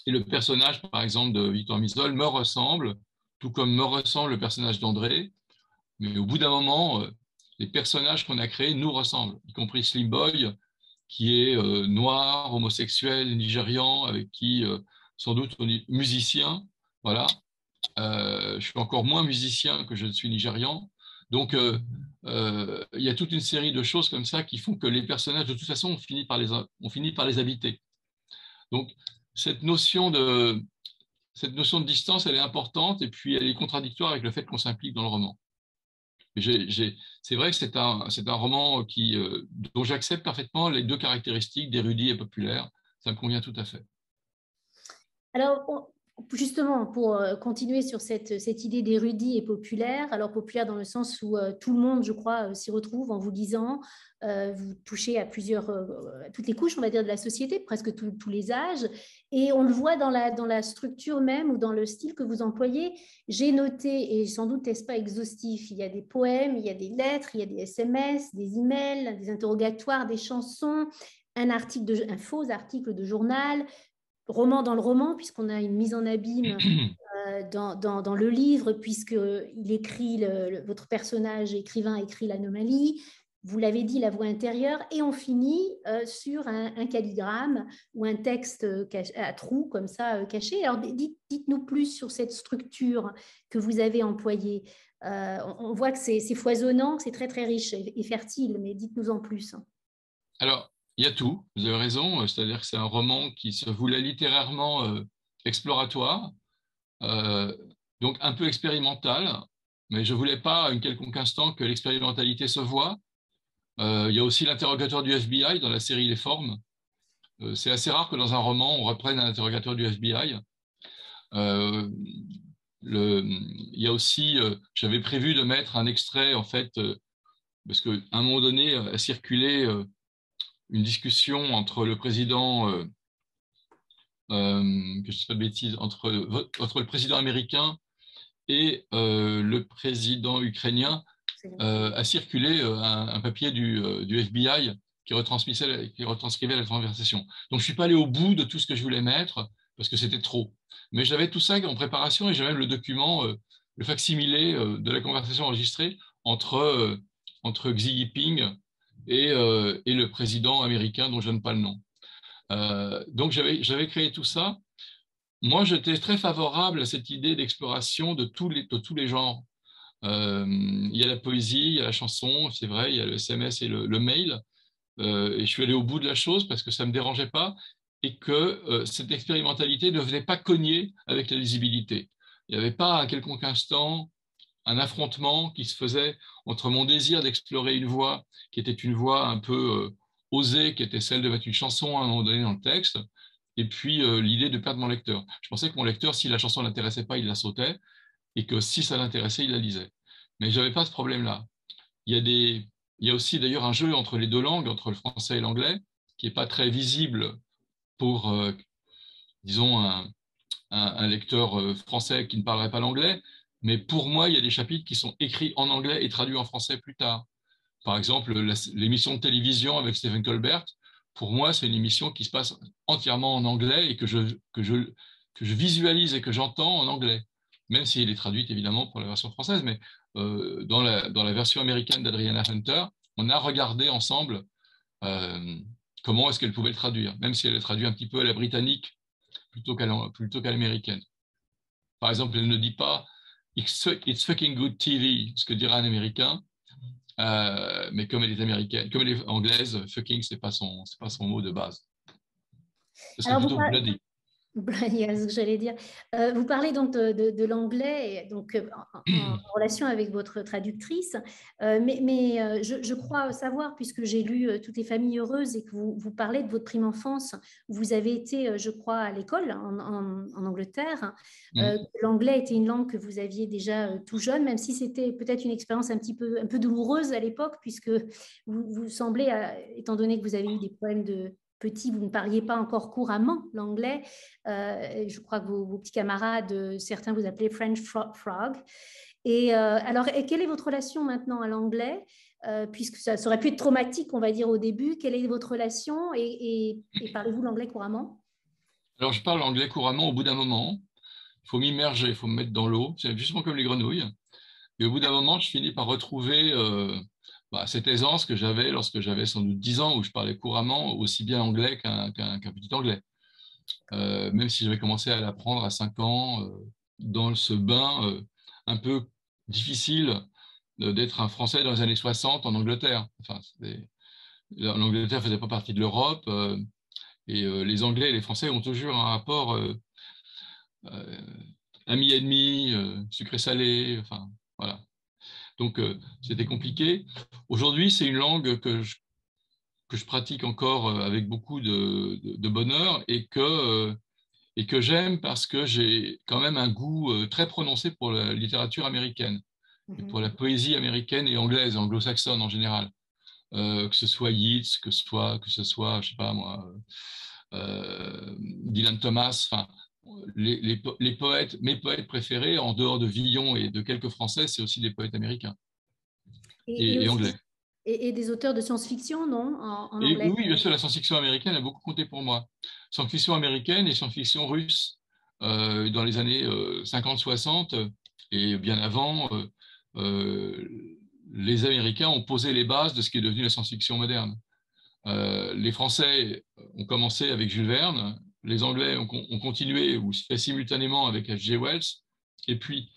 Et le personnage, par exemple, de Victor Misol me ressemble, tout comme me ressemble le personnage d'André. Mais au bout d'un moment, les personnages qu'on a créés nous ressemblent, y compris Slim Boy, qui est noir, homosexuel, nigérian, avec qui, sans doute, on est musicien. Voilà. Je suis encore moins musicien que je ne suis nigérian. Donc, il y a toute une série de choses comme ça qui font que les personnages, de toute façon, on finit par les habiter. Donc, cette notion de distance, elle est importante et puis elle est contradictoire avec le fait qu'on s'implique dans le roman. C'est vrai que c'est un roman dont j'accepte parfaitement les deux caractéristiques d'érudit et populaire. Ça me convient tout à fait. Alors, justement, pour continuer sur cette idée d'érudit et populaire, alors populaire dans le sens où tout le monde, je crois, s'y retrouve en vous lisant, vous touchez à toutes les couches, on va dire, de la société, presque tous les âges, et on le voit dans la structure même ou dans le style que vous employez. J'ai noté, et sans doute n'est-ce pas exhaustif, il y a des poèmes, il y a des lettres, il y a des SMS, des emails, des interrogatoires, des chansons, un faux article de journal, roman dans le roman, puisqu'on a une mise en abîme dans le livre, puisqu'il écrit, votre personnage écrivain écrit l'anomalie, vous l'avez dit, la voix intérieure, et on finit sur un calligramme ou un texte à trous, comme ça, caché. Alors, dites-nous plus sur cette structure que vous avez employée. On voit que c'est foisonnant, que c'est très, très riche et fertile, mais dites-nous en plus. Alors, il y a tout, vous avez raison, c'est-à-dire que c'est un roman qui se voulait littérairement exploratoire, donc un peu expérimental, mais je ne voulais pas à un quelconque instant que l'expérimentalité se voie. Il y a aussi l'interrogatoire du FBI dans la série Les Formes. C'est assez rare que dans un roman, on reprenne un interrogatoire du FBI. Il y a aussi, j'avais prévu de mettre un extrait, en fait, parce qu'à un moment donné, a circulé une discussion entre le président, que je ne dis pas de bêtises, entre le président américain et le président ukrainien, a circulé un papier du FBI qui retranscrivait la conversation. Donc, je ne suis pas allé au bout de tout ce que je voulais mettre parce que c'était trop. Mais j'avais tout ça en préparation et j'ai même le document, le facsimilé de la conversation enregistrée entre Xi Jinping et le président américain dont je ne donne pas le nom. Donc, j'avais créé tout ça. Moi, j'étais très favorable à cette idée d'exploration de tous les genres. Il y a la poésie, il y a la chanson, c'est vrai, il y a le SMS et le mail. Et je suis allé au bout de la chose parce que ça ne me dérangeait pas et que cette expérimentalité ne venait pas cogner avec la lisibilité. Il n'y avait pas à quelconque instant un affrontement qui se faisait entre mon désir d'explorer une voix qui était une voix un peu osée, qui était celle de mettre une chanson à un moment donné dans le texte, et puis l'idée de perdre mon lecteur. Je pensais que mon lecteur, si la chanson ne l'intéressait pas, il la sautait, et que si ça l'intéressait, il la lisait. Mais je n'avais pas ce problème-là. Il y a aussi d'ailleurs un jeu entre les deux langues, entre le français et l'anglais, qui n'est pas très visible pour, disons, un lecteur français qui ne parlerait pas l'anglais. Mais pour moi, il y a des chapitres qui sont écrits en anglais et traduits en français plus tard. Par exemple, l'émission de télévision avec Stephen Colbert, pour moi, c'est une émission qui se passe entièrement en anglais et que je visualise et que j'entends en anglais, même si elle est traduite évidemment pour la version française. Mais dans la version américaine d'Adriana Hunter, on a regardé ensemble comment est-ce qu'elle pouvait le traduire, même si elle est traduite un petit peu à la britannique plutôt qu'à l'américaine. Par exemple, elle ne dit pas It's fucking good TV, ce que dirait un Américain, mais comme elle est américaine, comme elle est anglaise, fucking, c'est pas son mot de base. Ce serait plutôt bloody. Yes, ce que j'allais dire. Vous parlez donc de l'anglais, donc en relation avec votre traductrice, mais je crois savoir, puisque j'ai lu Toutes les familles heureuses et que vous parlez de votre prime enfance, vous avez été, je crois, à l'école en Angleterre. L'anglais était une langue que vous aviez déjà tout jeune, même si c'était peut-être une expérience un peu douloureuse à l'époque, puisque vous semblez, étant donné que vous avez eu des problèmes de petit, vous ne parliez pas encore couramment l'anglais. Je crois que vos petits camarades, certains vous appelaient French Frog. Et alors, quelle est votre relation maintenant à l'anglais, puisque ça aurait pu être traumatique, on va dire, au début. Quelle est votre relation et parlez-vous l'anglais couramment? Alors, je parle anglais couramment au bout d'un moment. Il faut m'immerger, il faut me mettre dans l'eau. C'est justement comme les grenouilles. Et au bout d'un moment, je finis par retrouver cette aisance que j'avais lorsque j'avais sans doute 10 ans, où je parlais couramment aussi bien anglais qu'un petit anglais. Même si j'avais commencé à l'apprendre à 5 ans, dans ce bain un peu difficile d'être un Français dans les années 60 en Angleterre. Enfin, l'Angleterre ne faisait pas partie de l'Europe, et les Anglais et les Français ont toujours un rapport ami-ennemi, sucré-salé, enfin, voilà. Donc, c'était compliqué. Aujourd'hui, c'est une langue que je pratique encore avec beaucoup de bonheur et que j'aime parce que j'ai quand même un goût très prononcé pour la littérature américaine, et pour la poésie américaine et anglaise, anglo-saxonne en général. Que ce soit Yeats, que ce soit, je sais pas moi, Dylan Thomas, enfin, les poètes, mes poètes préférés, en dehors de Villon et de quelques Français, c'est aussi des poètes américains Et et aussi, anglais. et des auteurs de science-fiction, non, en Et anglais? oui, bien sûr, la science-fiction américaine a beaucoup compté pour moi. Science-fiction américaine et science-fiction russe, dans les années 50-60 et bien avant, les Américains ont posé les bases de ce qui est devenu la science-fiction moderne. Les Français ont commencé avec Jules Verne, les Anglais ont continué ou fait simultanément avec H.G. Wells, et puis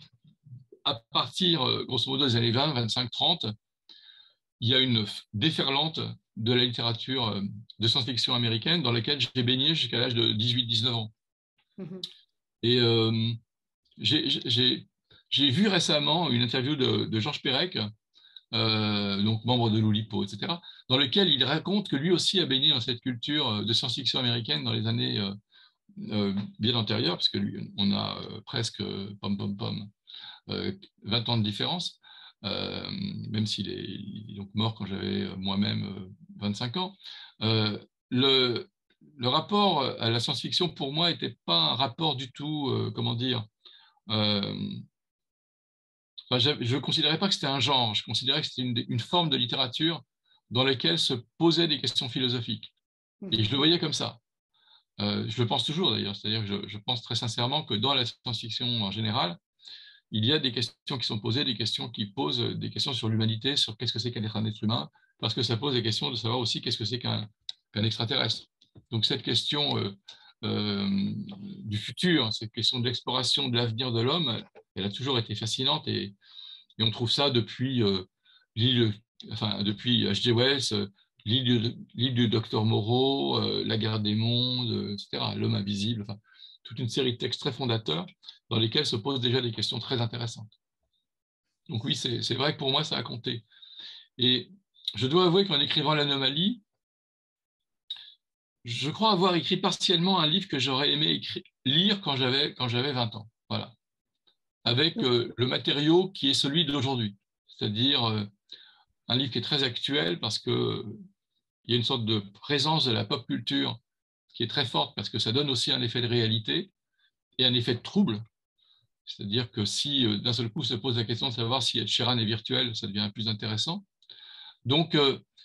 à partir, grosso modo, des années 20, 25, 30, il y a une déferlante de la littérature de science-fiction américaine dans laquelle j'ai baigné jusqu'à l'âge de 18-19 ans. Et j'ai vu récemment une interview de Georges Perec, donc membre de l'Oulipo, etc., dans lequel il raconte que lui aussi a baigné dans cette culture de science-fiction américaine dans les années bien antérieures, parce que lui, on a presque 20 ans de différence, même il est donc mort quand j'avais moi-même 25 ans. Le rapport à la science-fiction, pour moi, n'était pas un rapport du tout, comment dire, je ne considérais pas que c'était un genre, je considérais que c'était une forme de littérature dans laquelle se posaient des questions philosophiques. Et je le voyais comme ça. Je le pense toujours d'ailleurs, c'est-à-dire que je pense très sincèrement que dans la science-fiction en général, il y a des questions qui sont posées, des questions qui posent des questions sur l'humanité, sur qu'est-ce que c'est qu'être un être humain, parce que ça pose des questions de savoir aussi qu'est-ce que c'est qu'un extraterrestre. Donc cette question du futur, cette question de l'exploration de l'avenir de l'homme, elle a toujours été fascinante et on trouve ça depuis depuis H.G. Wells, l'île du docteur Moreau, La guerre des mondes, etc., L'homme invisible, enfin, toute une série de textes très fondateurs dans lesquels se posent déjà des questions très intéressantes. Donc oui, c'est vrai que pour moi, ça a compté. Et je dois avouer qu'en écrivant L'Anomalie, je crois avoir écrit partiellement un livre que j'aurais aimé lire quand j'avais 20 ans. Voilà. Avec le matériau qui est celui d'aujourd'hui. C'est-à-dire un livre qui est très actuel parce qu'il y a une sorte de présence de la pop culture qui est très forte parce que ça donne aussi un effet de réalité et un effet de trouble. C'est-à-dire que si d'un seul coup se pose la question de savoir si Ed Sheeran est virtuel, ça devient plus intéressant. Donc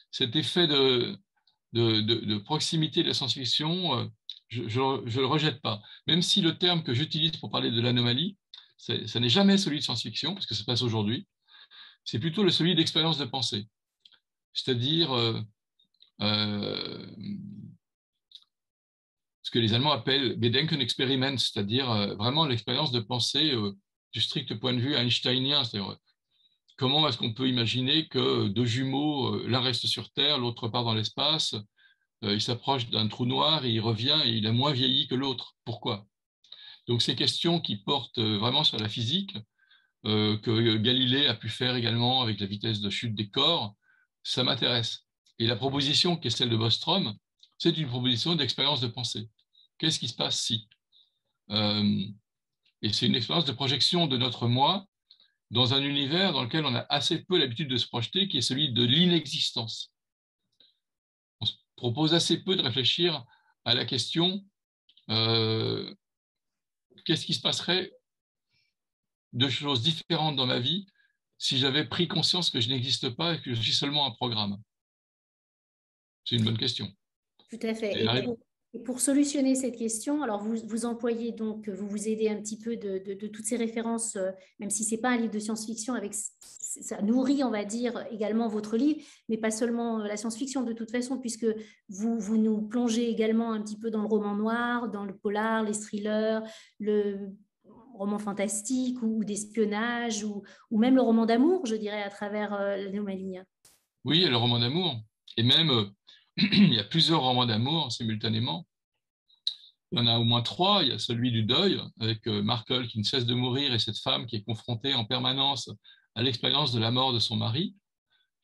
cet effet de proximité de la science-fiction, je ne le rejette pas. Même si le terme que j'utilise pour parler de l'anomalie, ça n'est jamais celui de science-fiction, parce que ça se passe aujourd'hui, c'est plutôt celui d'expérience de pensée. C'est-à-dire ce que les Allemands appellent Gedankenexperiment, c'est-à-dire vraiment l'expérience de pensée du strict point de vue einsteinien. C'est-à-dire comment est-ce qu'on peut imaginer que deux jumeaux, l'un reste sur Terre, l'autre part dans l'espace, il s'approche d'un trou noir et il revient et il a moins vieilli que l'autre. Pourquoi? Donc ces questions qui portent vraiment sur la physique, que Galilée a pu faire également avec la vitesse de chute des corps, ça m'intéresse. Et la proposition qui est celle de Bostrom, c'est une proposition d'expérience de pensée. Qu'est-ce qui se passe si Et c'est une expérience de projection de notre moi dans un univers dans lequel on a assez peu l'habitude de se projeter, qui est celui de l'inexistence. On se propose assez peu de réfléchir à la question qu'est-ce qui se passerait de choses différentes dans ma vie si j'avais pris conscience que je n'existe pas et que je suis seulement un programme? C'est une bonne question. Tout à fait. Et Et pour solutionner cette question, alors vous employez donc, vous vous aidez un petit peu de toutes ces références, même si ce n'est pas un livre de science-fiction, ça nourrit, on va dire, également votre livre, mais pas seulement la science-fiction de toute façon, puisque vous nous plongez également un petit peu dans le roman noir, dans le polar, les thrillers, le roman fantastique ou d'espionnage, ou même le roman d'amour, je dirais, à travers l'Anomalie. oui, le roman d'amour. Et même, il y a plusieurs romans d'amour simultanément. Il y en a au moins 3. Il y a celui du deuil, avec Markle qui ne cesse de mourir et cette femme qui est confrontée en permanence à l'expérience de la mort de son mari,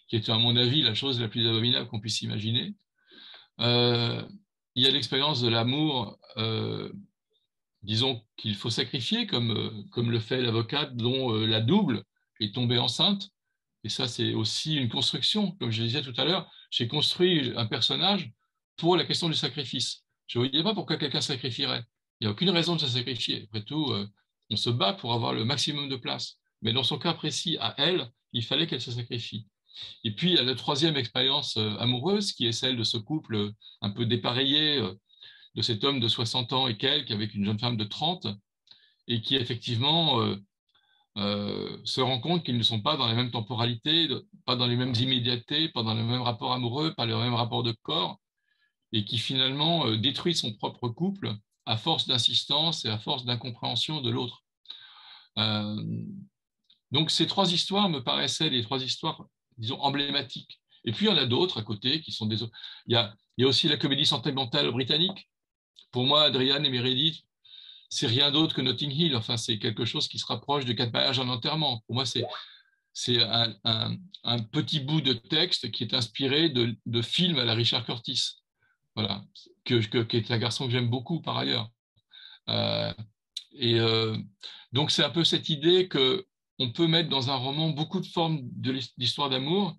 qui est, à mon avis, la chose la plus abominable qu'on puisse imaginer. Il y a l'expérience de l'amour, disons, qu'il faut sacrifier, comme le fait l'avocate dont la double est tombée enceinte. Et ça, c'est aussi une construction. Comme je le disais tout à l'heure, j'ai construit un personnage pour la question du sacrifice. Je ne voyais pas pourquoi quelqu'un sacrifierait. Il n'y a aucune raison de se sacrifier. Après tout, on se bat pour avoir le maximum de place. Mais dans son cas précis, à elle, il fallait qu'elle se sacrifie. Et puis, il y a la troisième expérience amoureuse, qui est celle de ce couple un peu dépareillé, de cet homme de 60 ans et quelques, avec une jeune femme de 30, et qui effectivement se rend compte qu'ils ne sont pas dans les mêmes temporalités, pas dans les mêmes immédiatetés, pas dans le même rapport amoureux, pas le même rapport de corps, et qui finalement détruit son propre couple à force d'insistance et à force d'incompréhension de l'autre. Donc ces 3 histoires me paraissaient les 3 histoires, disons, emblématiques. Et puis il y en a d'autres à côté qui sont des... Il y a aussi la comédie sentimentale britannique. Pour moi, Adrian et Meredith, c'est rien d'autre que Notting Hill. Enfin, c'est quelque chose qui se rapproche de 4 mariages en enterrement. Pour moi, c'est un petit bout de texte qui est inspiré de films à la Richard Curtis. Voilà, qui est un garçon que j'aime beaucoup par ailleurs. Donc, c'est un peu cette idée qu'on peut mettre dans un roman beaucoup de formes d'histoire d'amour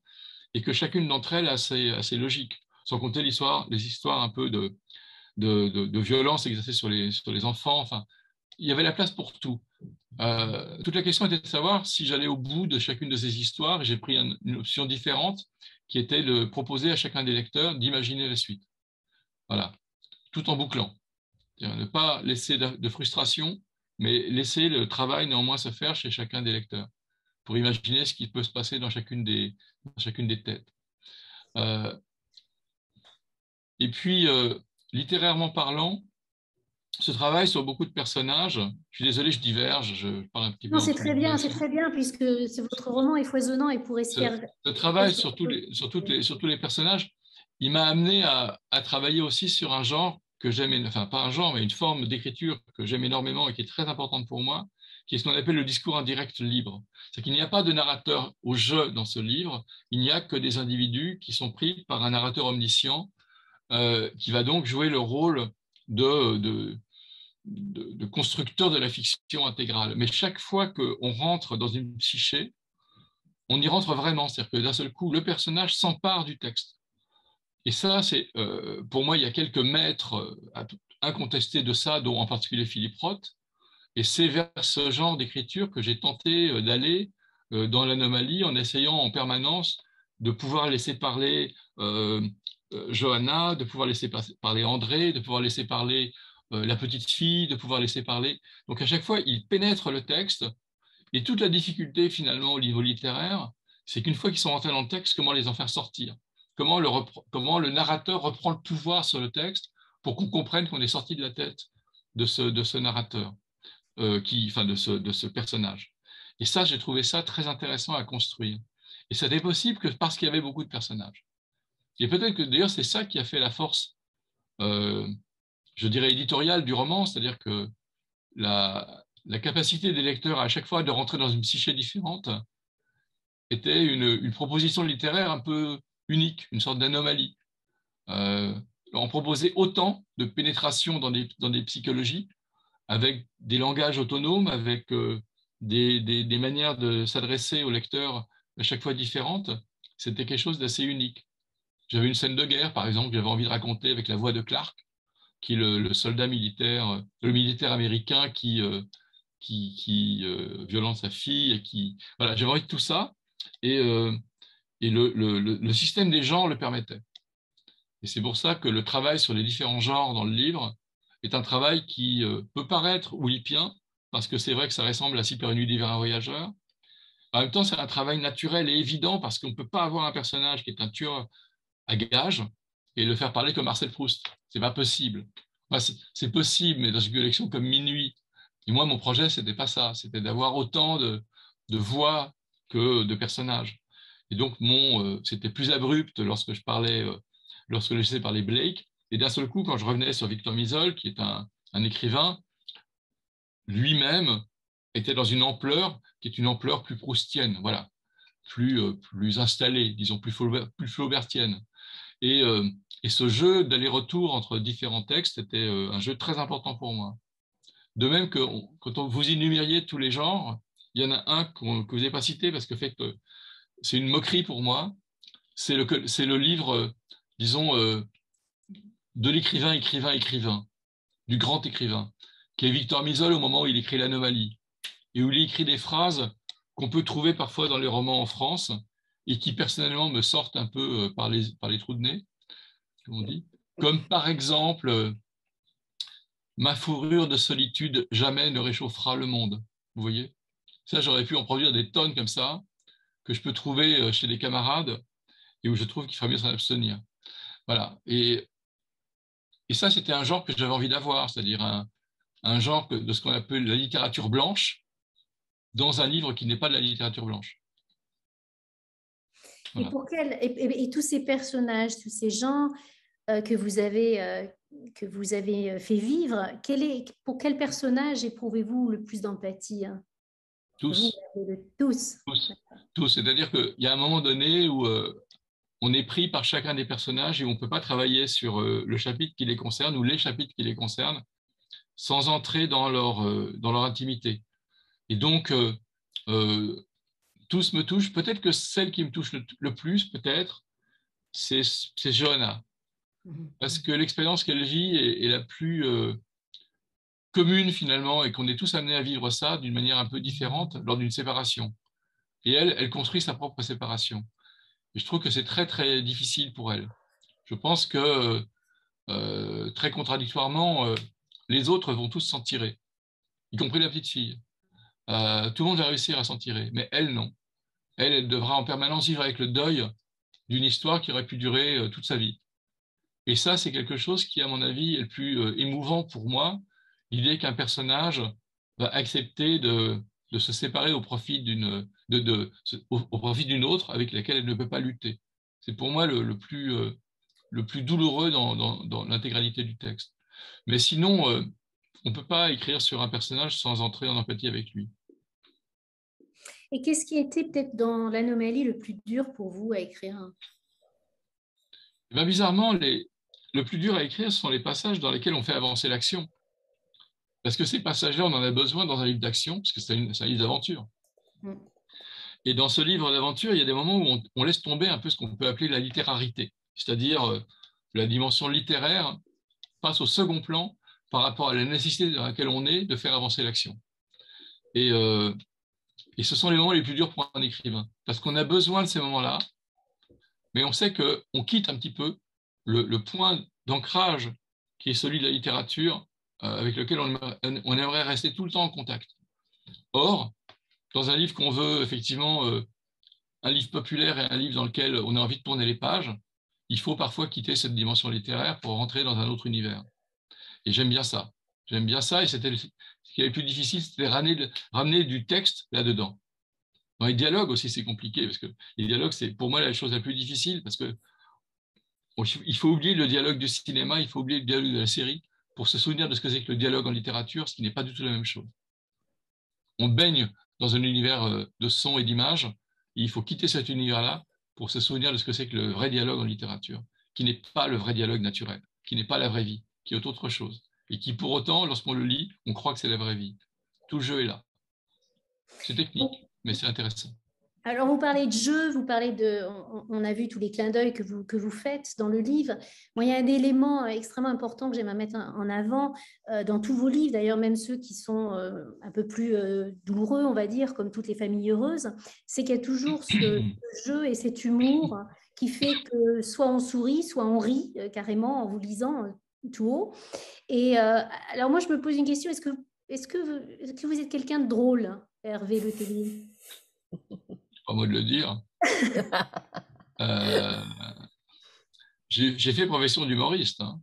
et que chacune d'entre elles a assez logique. Sans compter les histoires un peu de violence exercée sur les enfants. Enfin, il y avait la place pour tout. Toute la question était de savoir si j'allais au bout de chacune de ces histoires. J'ai pris une option différente qui était de proposer à chacun des lecteurs d'imaginer la suite. Voilà, tout en bouclant. Ne pas laisser de frustration, mais laisser le travail néanmoins se faire chez chacun des lecteurs pour imaginer ce qui peut se passer dans chacune des têtes. Et puis, littérairement parlant, ce travail sur beaucoup de personnages, je suis désolé, je diverge, je parle un petit peu. Non, c'est très bien, puisque votre roman est foisonnant et pour essayer. Ce travail sur tous les personnages, il m'a amené à travailler aussi sur un genre que j'aime, enfin pas un genre, mais une forme d'écriture que j'aime énormément et qui est très importante pour moi, qui est ce qu'on appelle le discours indirect libre. C'est qu'il n'y a pas de narrateur au jeu dans ce livre, il n'y a que des individus qui sont pris par un narrateur omniscient qui va donc jouer le rôle de constructeur de la fiction intégrale. Mais chaque fois qu'on rentre dans une psyché, on y rentre vraiment. C'est-à-dire que d'un seul coup, le personnage s'empare du texte. Et ça, c'est pour moi, il y a quelques maîtres incontestés de ça, dont en particulier Philippe Roth. Et c'est vers ce genre d'écriture que j'ai tenté d'aller dans l'anomalie en essayant en permanence de pouvoir laisser parler Johanna, de pouvoir laisser parler André, de pouvoir laisser parler la petite fille, de pouvoir laisser parler. Donc à chaque fois, il pénètre le texte. Et toute la difficulté finalement au niveau littéraire, c'est qu'une fois qu'ils sont rentrés dans le texte, comment les en faire sortir? Comment le narrateur reprend le pouvoir sur le texte pour qu'on comprenne qu'on est sorti de la tête de ce narrateur, de ce personnage. Et ça, j'ai trouvé ça très intéressant à construire. Et ça n'était possible que parce qu'il y avait beaucoup de personnages. Et peut-être que d'ailleurs c'est ça qui a fait la force, je dirais, éditoriale du roman, c'est-à-dire que la capacité des lecteurs à chaque fois de rentrer dans une psyché différente était une proposition littéraire un peu unique, une sorte d'anomalie. En proposer autant de pénétration dans des psychologies, avec des langages autonomes, avec des manières de s'adresser au lecteur à chaque fois différentes, c'était quelque chose d'assez unique. J'avais une scène de guerre, par exemple, que j'avais envie de raconter avec la voix de Clark, qui est le soldat militaire, le militaire américain qui violente sa fille. Et qui, voilà, j'avais envie de tout ça. Et, le système des genres le permettait. Et c'est pour ça que le travail sur les différents genres dans le livre est un travail qui peut paraître oulipien, parce que c'est vrai que ça ressemble à Six paires et une nuits d'hiver un voyageur. En même temps, c'est un travail naturel et évident, parce qu'on ne peut pas avoir un personnage qui est un tueur à gages et le faire parler comme Marcel Proust. C'est pas possible. Enfin, c'est possible, mais dans une collection comme Minuit. Et moi, mon projet, c'était pas ça. C'était d'avoir autant de voix que de personnages. Et donc, c'était plus abrupt lorsque je parlais, lorsque je laissais parler Blake. Et d'un seul coup, quand je revenais sur Victor Misol, qui est un écrivain, lui-même était dans une ampleur qui est une ampleur plus proustienne, voilà, plus installée, disons, plus flaubertienne. Et, euh, et ce jeu d'aller-retour entre différents textes était un jeu très important pour moi. De même que quand vous énumériez tous les genres, il y en a un que vous n'avez pas cité parce que c'est une moquerie pour moi. C'est le livre, disons, de l'écrivain, écrivain, écrivain, du grand écrivain, qui est Victor Misol au moment où il écrit l'Anomalie, et où il écrit des phrases qu'on peut trouver parfois dans les romans en France et qui personnellement me sortent un peu par les trous de nez, comme on dit. Comme par exemple, ma fourrure de solitude jamais ne réchauffera le monde. Vous voyez? Ça, j'aurais pu en produire des tonnes comme ça, que je peux trouver chez des camarades et où je trouve qu'il ferait mieux s'en abstenir. Voilà. Et ça, c'était un genre que j'avais envie d'avoir, c'est-à-dire un genre de ce qu'on appelle la littérature blanche dans un livre qui n'est pas de la littérature blanche. Voilà. Et tous ces personnages, tous ces gens que vous avez fait vivre, pour quel personnage éprouvez-vous le plus d'empathie, hein? Vous, Tous. tous. Tous. C'est-à-dire qu'il y a un moment donné où on est pris par chacun des personnages et on ne peut pas travailler sur le chapitre qui les concerne ou les chapitres qui les concernent sans entrer dans leur intimité. Et donc, tous me touchent. Peut-être que celle qui me touche le plus, peut-être, c'est Johanna. Parce que l'expérience qu'elle vit est la plus commune finalement et qu'on est tous amenés à vivre ça d'une manière un peu différente lors d'une séparation. Et elle construit sa propre séparation. Et je trouve que c'est très, très difficile pour elle. Je pense que, très contradictoirement, les autres vont tous s'en tirer, y compris la petite fille. Tout le monde va réussir à s'en tirer, mais elle, non. Elle devra en permanence vivre avec le deuil d'une histoire qui aurait pu durer toute sa vie. Et ça, c'est quelque chose qui, à mon avis, est le plus émouvant pour moi, l'idée qu'un personnage va accepter de se séparer au profit au profit d'une autre avec laquelle elle ne peut pas lutter. C'est pour moi le plus douloureux dans l'intégralité du texte. Mais sinon, on ne peut pas écrire sur un personnage sans entrer en empathie avec lui. Et qu'est-ce qui était peut-être dans l'Anomalie le plus dur pour vous à écrire? Et bien, bizarrement, le plus dur à écrire, ce sont les passages dans lesquels on fait avancer l'action. Parce que ces passages-là, on en a besoin dans un livre d'action, parce que c'est un livre d'aventure. Et dans ce livre d'aventure, il y a des moments où on laisse tomber un peu ce qu'on peut appeler la littérarité, c'est-à-dire la dimension littéraire passe au second plan par rapport à la nécessité dans laquelle on est de faire avancer l'action. Et ce sont les moments les plus durs pour un écrivain, parce qu'on a besoin de ces moments-là, mais on sait qu'on quitte un petit peu le point d'ancrage qui est celui de la littérature, avec lequel on aimerait rester tout le temps en contact. Or, dans un livre qu'on veut effectivement un livre populaire et un livre dans lequel on a envie de tourner les pages, il faut parfois quitter cette dimension littéraire pour rentrer dans un autre univers. Et j'aime bien ça. J'aime bien ça, et ce qui est le plus difficile, c'était ramener du texte là-dedans. Dans les dialogues aussi, c'est compliqué, parce que les dialogues, c'est pour moi la chose la plus difficile, parce que il faut oublier le dialogue du cinéma, il faut oublier le dialogue de la série pour se souvenir de ce que c'est que le dialogue en littérature, ce qui n'est pas du tout la même chose. On baigne dans un univers de son et d'images, et il faut quitter cet univers-là pour se souvenir de ce que c'est que le vrai dialogue en littérature, qui n'est pas le vrai dialogue naturel, qui n'est pas la vraie vie, qui est autre chose, et qui pour autant, lorsqu'on le lit, on croit que c'est la vraie vie. Tout le jeu est là. C'est technique, mais c'est intéressant. Alors, vous parlez de jeu, vous parlez de... On a vu tous les clins d'œil que vous faites dans le livre. Moi, il y a un élément extrêmement important que j'aime à mettre en avant dans tous vos livres, d'ailleurs même ceux qui sont un peu plus douloureux, on va dire, comme toutes les familles heureuses, c'est qu'il y a toujours ce jeu et cet humour qui fait que soit on sourit, soit on rit carrément en vous lisant tout haut. Et alors moi, je me pose une question, est-ce que vous êtes quelqu'un de drôle, Hervé Le Tellier? Pas moi de le dire. J'ai fait profession d'humoriste, hein,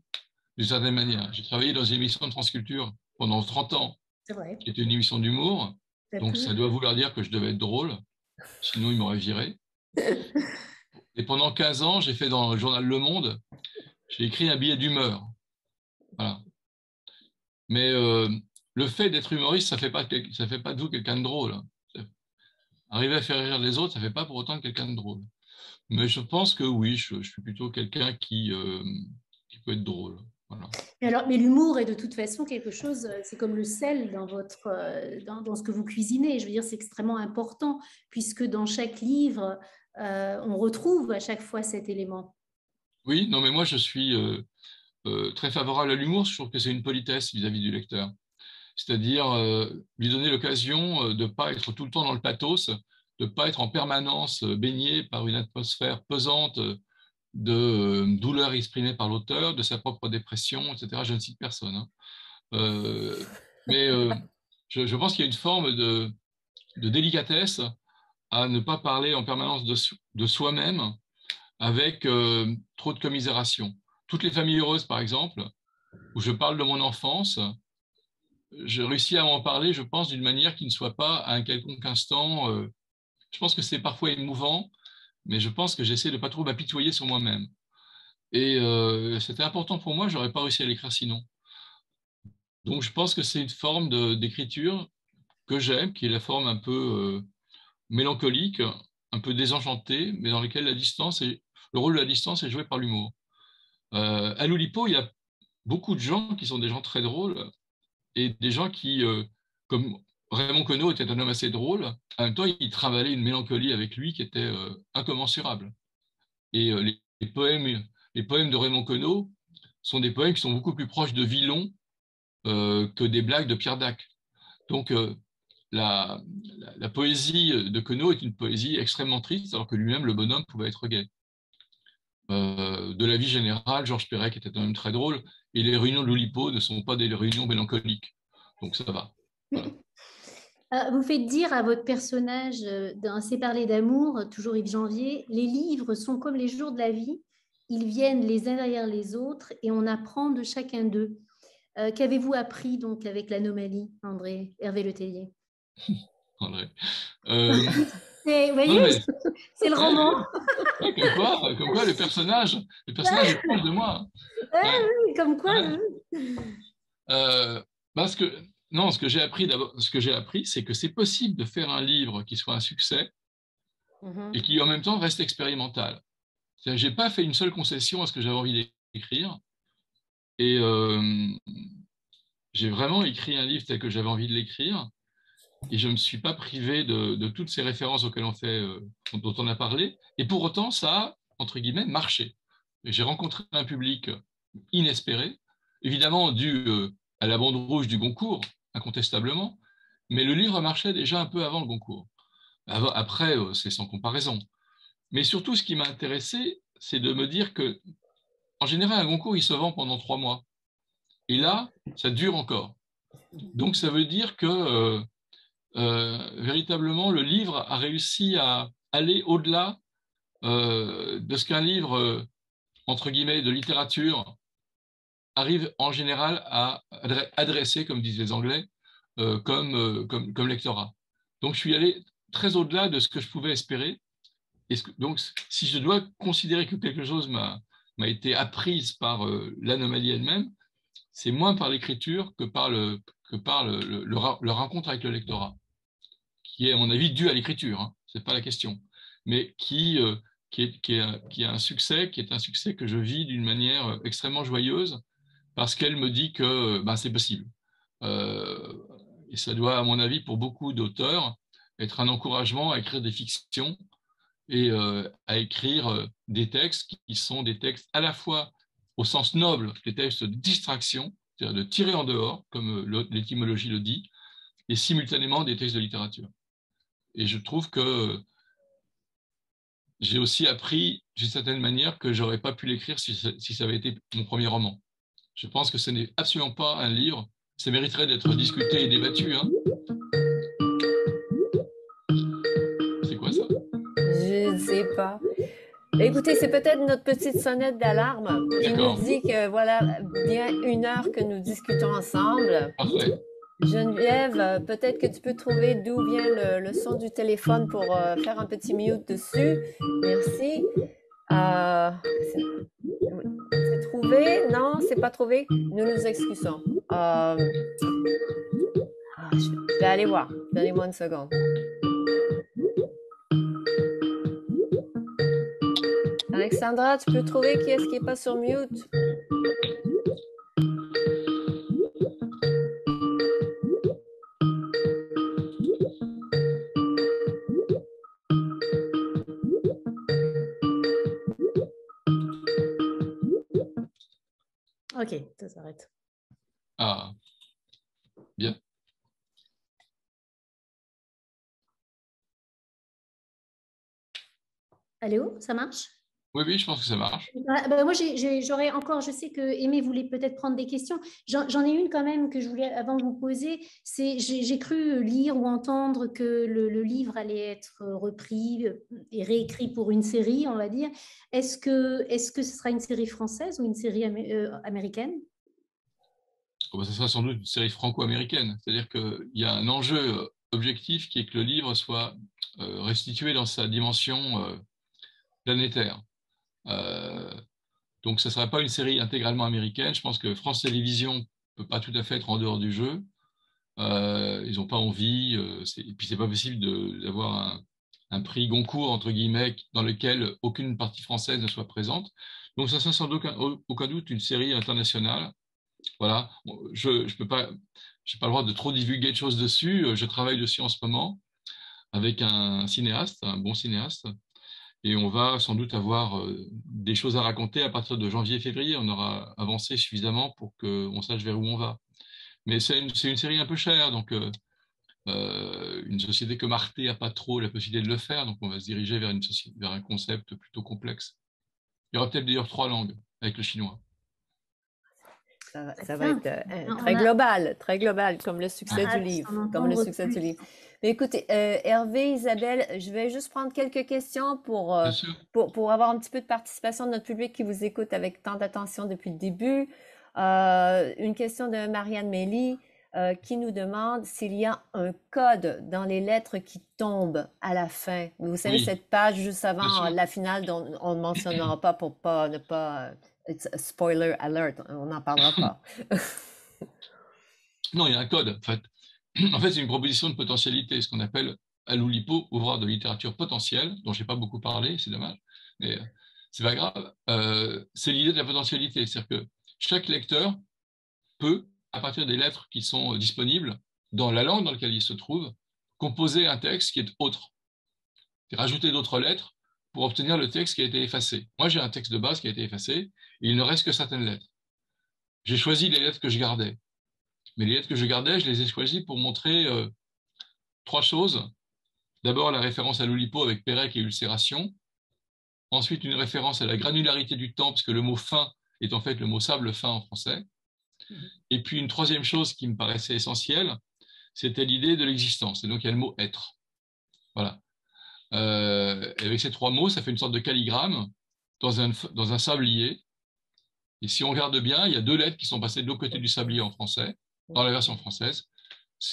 d'une certaine manière. J'ai travaillé dans une émission de France Culture pendant 30 ans, C'est vrai. qui était une émission d'humour. Donc, ça doit vouloir dire que je devais être drôle, sinon ils m'auraient viré. Et pendant 15 ans, j'ai fait dans le journal Le Monde, j'ai écrit un billet d'humeur. Voilà. Mais le fait d'être humoriste, ça fait pas de vous quelqu'un de drôle. Arriver à faire rire les autres, ça ne fait pas pour autant quelqu'un de drôle. Mais je pense que oui, je suis plutôt quelqu'un qui peut être drôle. Voilà. Mais l'humour est de toute façon quelque chose, c'est comme le sel dans, dans ce que vous cuisinez. Je veux dire, c'est extrêmement important puisque dans chaque livre, on retrouve à chaque fois cet élément. Oui, non, mais moi, je suis très favorable à l'humour. Je trouve que c'est une politesse vis-à-vis du lecteur. C'est-à-dire lui donner l'occasion de ne pas être tout le temps dans le pathos, de ne pas être en permanence baigné par une atmosphère pesante de douleur exprimée par l'auteur, de sa propre dépression, etc. Je ne cite personne. Hein. Mais je pense qu'il y a une forme de délicatesse à ne pas parler en permanence de soi-même avec trop de commisération. Toutes les familles heureuses, par exemple, où je parle de mon enfance, je réussis à en parler, je pense, d'une manière qui ne soit pas à un quelconque instant. Je pense que c'est parfois émouvant, mais je pense que j'essaie de ne pas trop m'apitoyer sur moi-même. Et c'était important pour moi, je n'aurais pas réussi à l'écrire sinon. Donc je pense que c'est une forme d'écriture que j'aime, qui est la forme un peu mélancolique, un peu désenchantée, mais dans laquelle le rôle de la distance est joué par l'humour. À l'Oulipo, il y a beaucoup de gens qui sont des gens très drôles, et des gens qui, comme Raymond Queneau était un homme assez drôle, en même temps, il travaillait une mélancolie avec lui qui était incommensurable. Et les poèmes de Raymond Queneau sont des poèmes qui sont beaucoup plus proches de Villon que des blagues de Pierre Dac. Donc, la poésie de Queneau est une poésie extrêmement triste, alors que lui-même, le bonhomme, pouvait être gai. De la vie générale, Georges Perec était un homme très drôle, et les réunions de l'Oulipo ne sont pas des réunions mélancoliques. Donc ça va. Voilà. Vous faites dire à votre personnage dans C'est parler d'amour, toujours Yves Janvier, les livres sont comme les jours de la vie, ils viennent les uns derrière les autres et on apprend de chacun d'eux. Qu'avez-vous appris donc avec l'anomalie, Hervé Le Tellier? André. Vous voyez, c'est le roman. Ouais, comme quoi le personnage est proche de moi. Ouais. Comme quoi. Parce que, non, ce que j'ai appris, c'est que c'est possible de faire un livre qui soit un succès et qui en même temps reste expérimental. J'ai pas fait une seule concession à ce que j'avais envie d'écrire et j'ai vraiment écrit un livre tel que j'avais envie de l'écrire. Et je ne me suis pas privé de toutes ces références auxquelles dont on a parlé. Et pour autant, ça a, entre guillemets, marché. J'ai rencontré un public inespéré, évidemment dû à la bande rouge du Goncourt, incontestablement, mais le livre marchait déjà un peu avant le Goncourt. Après, c'est sans comparaison. Mais surtout, ce qui m'a intéressé, c'est de me dire que, en général, un Goncourt, il se vend pendant 3 mois. Et là, ça dure encore. Donc, ça veut dire que véritablement, le livre a réussi à aller au-delà de ce qu'un livre, entre guillemets, de littérature arrive en général à adresser, comme disent les Anglais, comme lectorat. Donc, je suis allé très au-delà de ce que je pouvais espérer. Donc, si je dois considérer que quelque chose m'a été apprise par l'anomalie elle-même, c'est moins par l'écriture que par le rencontre avec le lectorat, qui est, à mon avis, dû à l'écriture, hein, ce n'est pas la question, mais qui a un succès, qui est un succès que je vis d'une manière extrêmement joyeuse, parce qu'elle me dit que ben, c'est possible. Et ça doit, à mon avis, pour beaucoup d'auteurs, être un encouragement à écrire des fictions et à écrire des textes qui sont des textes à la fois au sens noble, des textes de distraction, c'est-à-dire de tirer en dehors, comme l'étymologie le dit, et simultanément des textes de littérature. Et je trouve que j'ai aussi appris d'une certaine manière que j'aurais pas pu l'écrire si ça avait été mon premier roman. Je pense que ce n'est absolument pas un livre, ça mériterait d'être discuté et débattu. Hein. C'est quoi ça? Je ne sais pas. Écoutez, c'est peut-être notre petite sonnette d'alarme qui nous dit que voilà bien 1 heure que nous discutons ensemble. Parfait. Geneviève, peut-être que tu peux trouver d'où vient le son du téléphone pour faire un petit mute dessus. Merci. C'est trouvé? Non, c'est pas trouvé. Nous nous excusons. Je vais aller voir. Donnez-moi une seconde. Alexandra, tu peux trouver qui est-ce qui n'est pas sur mute? Ok, ça s'arrête. Ah, bien. Allô, ça marche? Oui, oui, je pense que ça marche. Moi, j'aurais encore, je sais que Aimé voulait peut-être prendre des questions. J'en ai une quand même que je voulais avant de vous poser. J'ai cru lire ou entendre que le livre allait être repris et réécrit pour une série, on va dire. Est-ce que ce sera une série française ou une série américaine? Ce sera sans doute une série franco-américaine. C'est-à-dire qu'il y a un enjeu objectif qui est que le livre soit restitué dans sa dimension planétaire. Donc, ce ne sera pas une série intégralement américaine. Je pense que France Télévisions ne peut pas tout à fait être en dehors du jeu. Ils n'ont pas envie. Et puis, ce n'est pas possible d'avoir un prix Goncourt, entre guillemets, dans lequel aucune partie française ne soit présente. Donc, ça sera sans aucun doute une série internationale. Voilà. Je n'ai pas le droit de trop divulguer de choses dessus. Je travaille dessus en ce moment avec un cinéaste, un bon cinéaste. Et on va sans doute avoir des choses à raconter à partir de janvier-février. On aura avancé suffisamment pour qu'on sache vers où on va. Mais c'est une série un peu chère, donc une société comme Arte n'a pas trop la possibilité de le faire, donc on va se diriger vers un concept plutôt complexe. Il y aura peut-être d'ailleurs 3 langues avec le chinois. Ça va être très global, comme le succès du livre. Mais écoutez, Hervé, Isabelle, je vais juste prendre quelques questions pour avoir un petit peu de participation de notre public qui vous écoute avec tant d'attention depuis le début. Une question de Marianne Méli qui nous demande s'il y a un code dans les lettres qui tombent à la fin. Vous savez, cette page juste avant la finale dont on ne mentionnera pas pour ne pas... It's a spoiler alert, on n'en parlera pas. Non, il y a un code, en fait. En fait, c'est une proposition de potentialité, ce qu'on appelle à l'Oulipo, ouvrage de littérature potentielle, dont je n'ai pas beaucoup parlé, c'est dommage, mais c'est pas grave. C'est l'idée de la potentialité, c'est-à-dire que chaque lecteur peut, à partir des lettres qui sont disponibles, dans la langue dans laquelle il se trouve, composer un texte qui est autre, et rajouter d'autres lettres pour obtenir le texte qui a été effacé. Moi, j'ai un texte de base qui a été effacé, et il ne reste que certaines lettres. J'ai choisi les lettres que je gardais. Mais les lettres que je gardais, je les ai choisies pour montrer 3 choses. D'abord, la référence à l'Oulipo avec Pérec et ulcération. Ensuite, une référence à la granularité du temps, parce que le mot fin est en fait le mot sable fin en français. Et puis, une 3e chose qui me paraissait essentielle, c'était l'idée de l'existence. Et donc, il y a le mot être. Voilà. Et avec ces 3 mots, ça fait une sorte de calligramme dans un sablier. Et si on regarde bien, il y a 2 lettres qui sont passées de l'autre côté du sablier en français, dans la version française.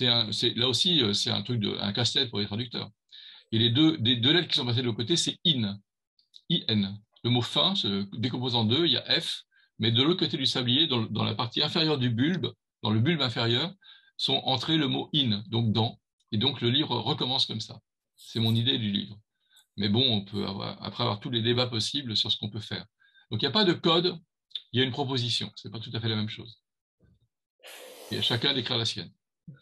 Là aussi, c'est un casse-tête pour les traducteurs. Et des deux lettres qui sont passées de l'autre côté, c'est in. I-N. Le mot fin se décompose en deux, il y a F, mais de l'autre côté du sablier, dans la partie inférieure du bulbe, dans le bulbe inférieur, sont entrés le mot in, donc dans, et donc le livre recommence comme ça. C'est mon idée du livre. Mais bon, on peut après avoir tous les débats possibles sur ce qu'on peut faire. Donc il n'y a pas de code, il y a une proposition. C'est pas tout à fait la même chose. Et chacun déclare la sienne.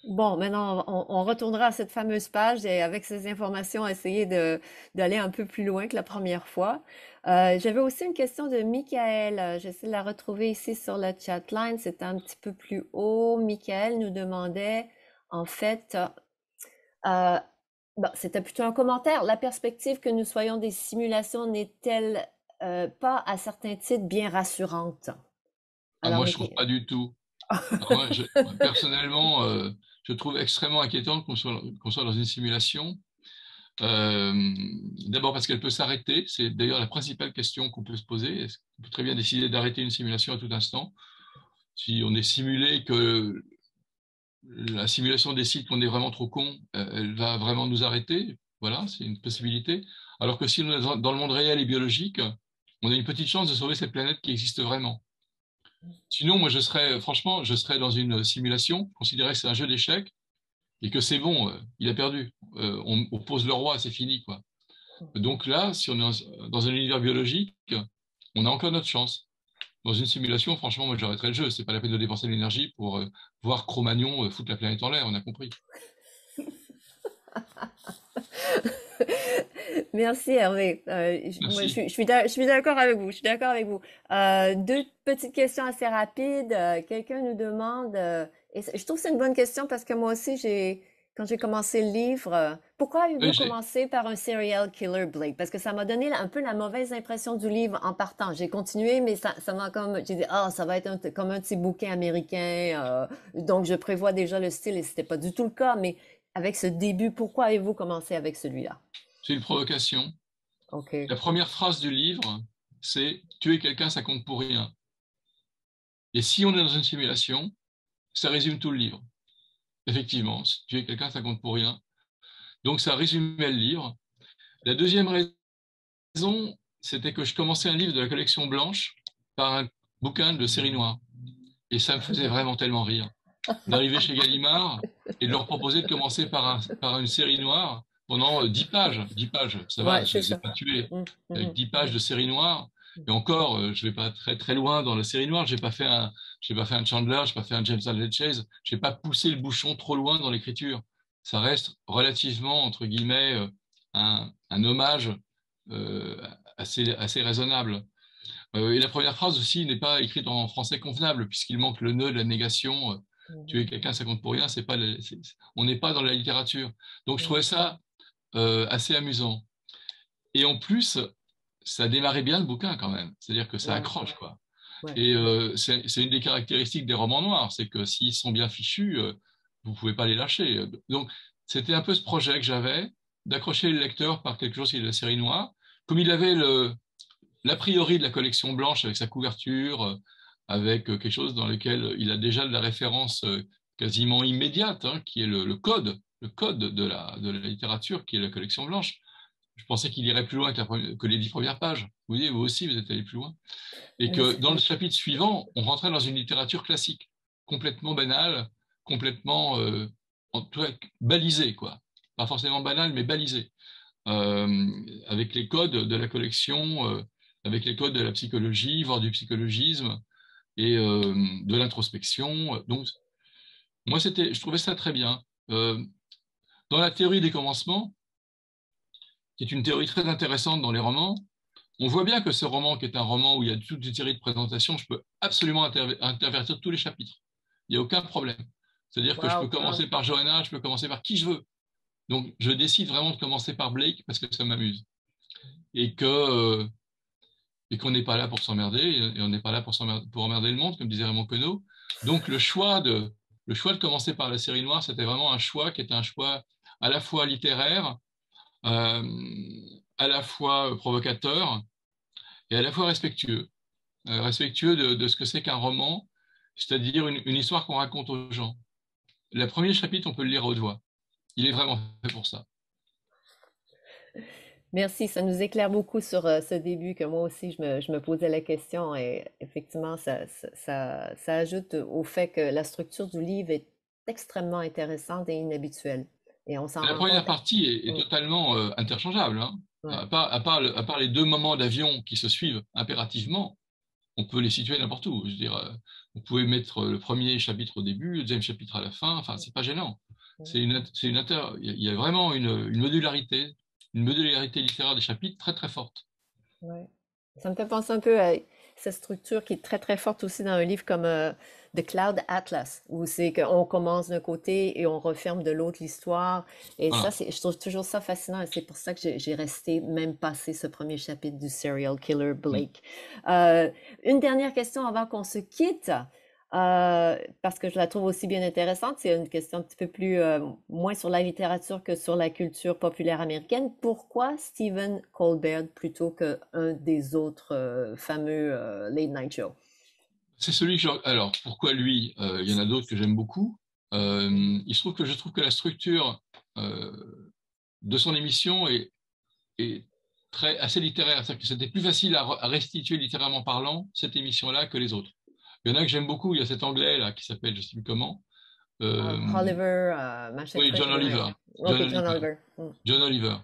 Bon, maintenant, on retournera à cette fameuse page et avec ces informations, essayer d'aller un peu plus loin que la première fois. J'avais aussi une question de Michael. J'essaie de la retrouver ici sur le chat line. C'est un petit peu plus haut. Michael nous demandait, en fait, bon, c'était plutôt un commentaire. La perspective que nous soyons des simulations n'est-elle pas, à certains titres, bien rassurante? Ah, Alors, moi, je trouve pas du tout. Moi, personnellement, je trouve extrêmement inquiétant qu'on soit dans une simulation. D'abord parce qu'elle peut s'arrêter. C'est d'ailleurs la principale question qu'on peut se poser. Est-ce qu'on peut très bien décider d'arrêter une simulation à tout instant? Si on est simulé, que la simulation décide qu'on est vraiment trop con, elle va vraiment nous arrêter. Voilà, c'est une possibilité. Alors que si on est dans le monde réel et biologique, on a une petite chance de sauver cette planète qui existe vraiment. Sinon, moi, franchement, je serais dans une simulation, considérer que c'est un jeu d'échecs et que c'est bon, il a perdu. On pose le roi, c'est fini, quoi. Donc là, si on est dans un univers biologique, on a encore notre chance. Dans une simulation, franchement, moi, j'arrêterais le jeu. C'est pas la peine de dépenser de l'énergie pour voir Cro-Magnon foutre la planète en l'air, on a compris. Merci Hervé. Moi, Merci. je suis d'accord avec vous. Je suis d'accord avec vous. Deux petites questions assez rapides. Quelqu'un nous demande, je trouve que c'est une bonne question parce que moi aussi, quand j'ai commencé le livre, pourquoi Oui, avez-vous commencé par un serial killer, Blake? Parce que ça m'a donné un peu la mauvaise impression du livre en partant. J'ai continué, mais ça m'a j'ai dit, ah, ça va être comme un petit bouquin américain. Donc, je prévois déjà le style et c'était pas du tout le cas. Mais avec ce début, pourquoi avez-vous commencé avec celui-là? c'est une provocation. OK. La première phrase du livre, c'est tuer quelqu'un, ça compte pour rien. Et si on est dans une simulation, ça résume tout le livre. Effectivement, tuer quelqu'un, ça compte pour rien. Donc ça résumait le livre. La deuxième raison, c'était que je commençais un livre de la collection Blanche par un bouquin de série noire. Et ça me faisait vraiment tellement rire d'arriver chez Gallimard et de leur proposer de commencer par une série noire pendant 10 pages. 10 pages, ça va, Ouais, je ne c'est les ai ça. pas tués. Mmh, Avec mmh 10 pages de série noire. Et encore, je ne vais pas très, très loin dans la série noire. J'ai pas fait un Chandler, je n'ai pas fait un James Allen Chase. Je n'ai pas poussé le bouchon trop loin dans l'écriture. Ça reste relativement, entre guillemets, un hommage assez raisonnable. Et la première phrase aussi n'est pas écrite en français convenable, puisqu'il manque le nœud de la négation. mh. Tuer quelqu'un, ça compte pour rien, on n'est pas dans la littérature. Donc je Mmh. trouvais ça assez amusant. Et en plus, ça démarrait bien le bouquin quand même. C'est-à-dire que ça Ouais, accroche, quoi. ouais. Et c'est une des caractéristiques des romans noirs, c'est que s'ils sont bien fichus, vous pouvez pas les lâcher. Donc c'était un peu ce projet que j'avais, d'accrocher le lecteur par quelque chose qui est de la série noire. Comme il avait l'a priori de la collection Blanche avec sa couverture, avec quelque chose dans lequel il a déjà de la référence quasiment immédiate, hein, qui est le code de la littérature, qui est la collection Blanche. Je pensais qu'il irait plus loin que les 10 premières pages. Vous voyez, vous aussi, vous êtes allé plus loin. Et Mais que c'est dans le chapitre suivant, on rentrait dans une littérature classique, complètement banale, complètement en tout cas, balisée, quoi. Pas forcément banale, mais balisée. Avec les codes de la collection, avec les codes de la psychologie, voire du psychologisme et de l'introspection. Donc, moi, je trouvais ça très bien. Dans la théorie des commencements, qui est une théorie très intéressante dans les romans, on voit bien que ce roman, qui est un roman où il y a toute une série de présentations, je peux absolument intervertir tous les chapitres. Il n'y a aucun problème. C'est-à-dire que je peux wow. commencer par Johanna, je peux commencer par qui je veux. Donc, je décide vraiment de commencer par Blake parce que ça m'amuse. Et qu'on n'est pas là pour s'emmerder, et on n'est pas là pour emmerder le monde, comme disait Raymond Queneau. Donc, le choix de commencer par la série noire, c'était vraiment un choix qui était un choix à la fois littéraire, euh, à la fois provocateur et à la fois respectueux. Respectueux de ce que c'est qu'un roman, c'est-à-dire une histoire qu'on raconte aux gens. Le premier chapitre, on peut le lire à haute voix. Il est vraiment fait pour ça. Merci, ça nous éclaire beaucoup sur ce début que moi aussi je me posais la question et effectivement ça ajoute au fait que la structure du livre est extrêmement intéressante et inhabituelle et on s'en La rend première compte. partie est Mm, totalement interchangeable, hein. ouais, À part les deux moments d'avion qui se suivent impérativement, on peut les situer n'importe où. Je veux dire, vous pouvez mettre le premier chapitre au début, le deuxième chapitre à la fin. Enfin, c'est pas gênant. mm, Il y a vraiment une modularité littéraire des chapitres très très forte. ouais. Ça me fait penser un peu à cette structure qui est très très forte aussi dans un livre comme The Cloud Atlas, où c'est qu'on commence d'un côté et on referme de l'autre l'histoire. Et ça, Voilà. je trouve toujours ça fascinant et c'est pour ça que j'ai resté même passé ce premier chapitre du serial killer Mm. Blake. Une dernière question avant qu'on se quitte, parce que je la trouve aussi bien intéressante. C'est une question un petit peu plus, moins sur la littérature que sur la culture populaire américaine. Pourquoi Stephen Colbert plutôt qu'un des autres fameux Late Night Show? C'est celui que alors, pourquoi lui? Il y en a d'autres que j'aime beaucoup. Il se trouve que je trouve que la structure de son émission est assez littéraire. C'est-à-dire que c'était plus facile à restituer littérairement parlant cette émission-là que les autres. Il y en a que j'aime beaucoup. Il y a cet anglais là qui s'appelle, je sais plus comment. Euh, Oliver, machin oui, truc, John ouais. Oliver. John Ok, John Oliver. Oliver. Mm. John Oliver.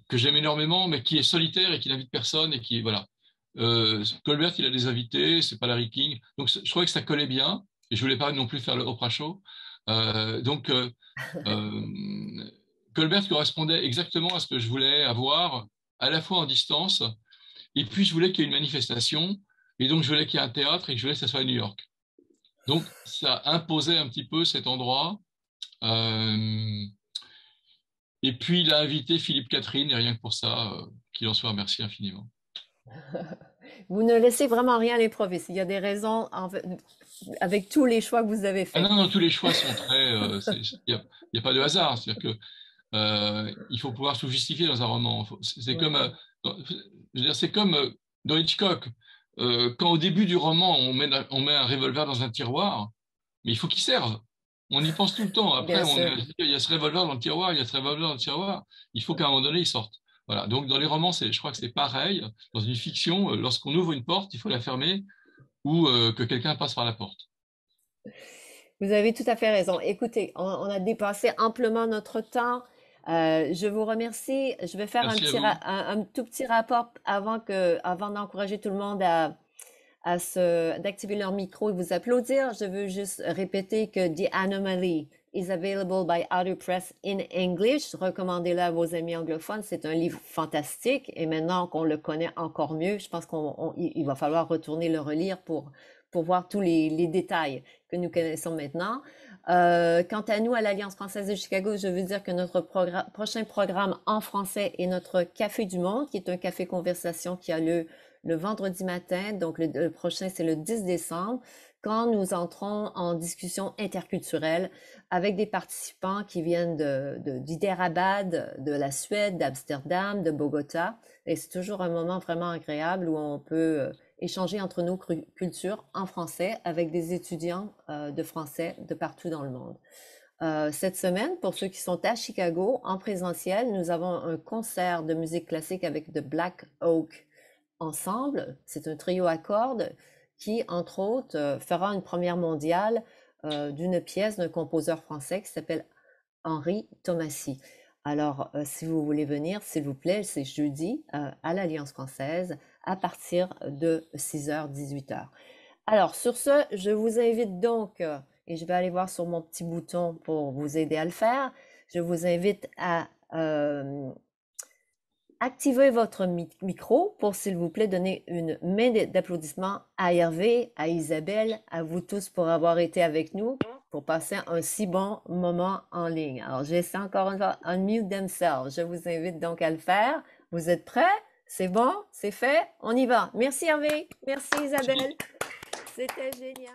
Que j'aime énormément, mais qui est solitaire et qui n'invite personne et qui voilà. Colbert, il a des invités, c'est pas Larry King, donc je trouvais que ça collait bien. Et je voulais pas non plus faire le Oprah Show. Donc euh, Colbert correspondait exactement à ce que je voulais avoir, à la fois en distance, et puis je voulais qu'il y ait une manifestation, et donc je voulais qu'il y ait un théâtre et que je voulais que ça soit à New York. Donc ça imposait un petit peu cet endroit. Euh, et puis il a invité Philippe Catherine, et rien que pour ça, qu'il en soit remercié infiniment. Vous ne laissez vraiment rien à l'improviste. Il y a des raisons avec tous les choix que vous avez Ah faits. non, non, tous les choix sont très. Il y a pas de hasard. C'est-à-dire que il faut pouvoir tout justifier dans un roman. C'est Ouais. comme, je veux dire, c'est comme dans Hitchcock. Quand au début du roman, on met un revolver dans un tiroir, mais il faut qu'il serve. On y pense tout le temps. Après, Bien sûr. il y a ce revolver dans le tiroir, il y a ce revolver dans le tiroir. Il faut qu'à un moment donné, il sorte. Voilà. Donc, dans les romans, je crois que c'est pareil. Dans une fiction, lorsqu'on ouvre une porte, il faut la fermer ou que quelqu'un passe par la porte. Vous avez tout à fait raison. Écoutez, on a dépassé amplement notre temps. Je vous remercie. Je vais faire Merci à vous. un tout petit rapport avant d'encourager tout le monde d'activer leur micro et vous applaudir. Je veux juste répéter que The Anomaly is available by Outer Press in English. Recommandez-le à vos amis anglophones. C'est un livre fantastique et maintenant qu'on le connaît encore mieux, je pense qu'il va falloir retourner le relire pour voir tous les détails que nous connaissons maintenant. Quant à nous, à l'Alliance française de Chicago, je veux dire que notre prochain programme en français est notre Café du Monde, qui est un café conversation qui a lieu le vendredi matin. Donc, le prochain, c'est le 10 décembre, quand nous entrons en discussion interculturelle avec des participants qui viennent d'Hyderabad, de la Suède, d'Amsterdam, de Bogota. Et c'est toujours un moment vraiment agréable où on peut échanger entre nos cultures en français avec des étudiants de français de partout dans le monde. Cette semaine, pour ceux qui sont à Chicago, en présentiel, nous avons un concert de musique classique avec The Black Oak Ensemble. C'est un trio à cordes qui, entre autres, fera une première mondiale d'une pièce d'un compositeur français qui s'appelle Henri Thomasy. Alors, si vous voulez venir, s'il vous plaît, c'est jeudi à l'Alliance française à partir de 6h, 18h. Alors, sur ce, je vous invite donc, et je vais aller voir sur mon petit bouton pour vous aider à le faire, je vous invite à activez votre micro pour, s'il vous plaît, donner une main d'applaudissement à Hervé, à Isabelle, à vous tous pour avoir été avec nous, pour passer un si bon moment en ligne. Alors, j'essaie encore une fois, unmute themselves. Je vous invite donc à le faire. Vous êtes prêts? C'est bon? C'est fait? On y va. Merci Hervé. Merci Isabelle. C'était génial.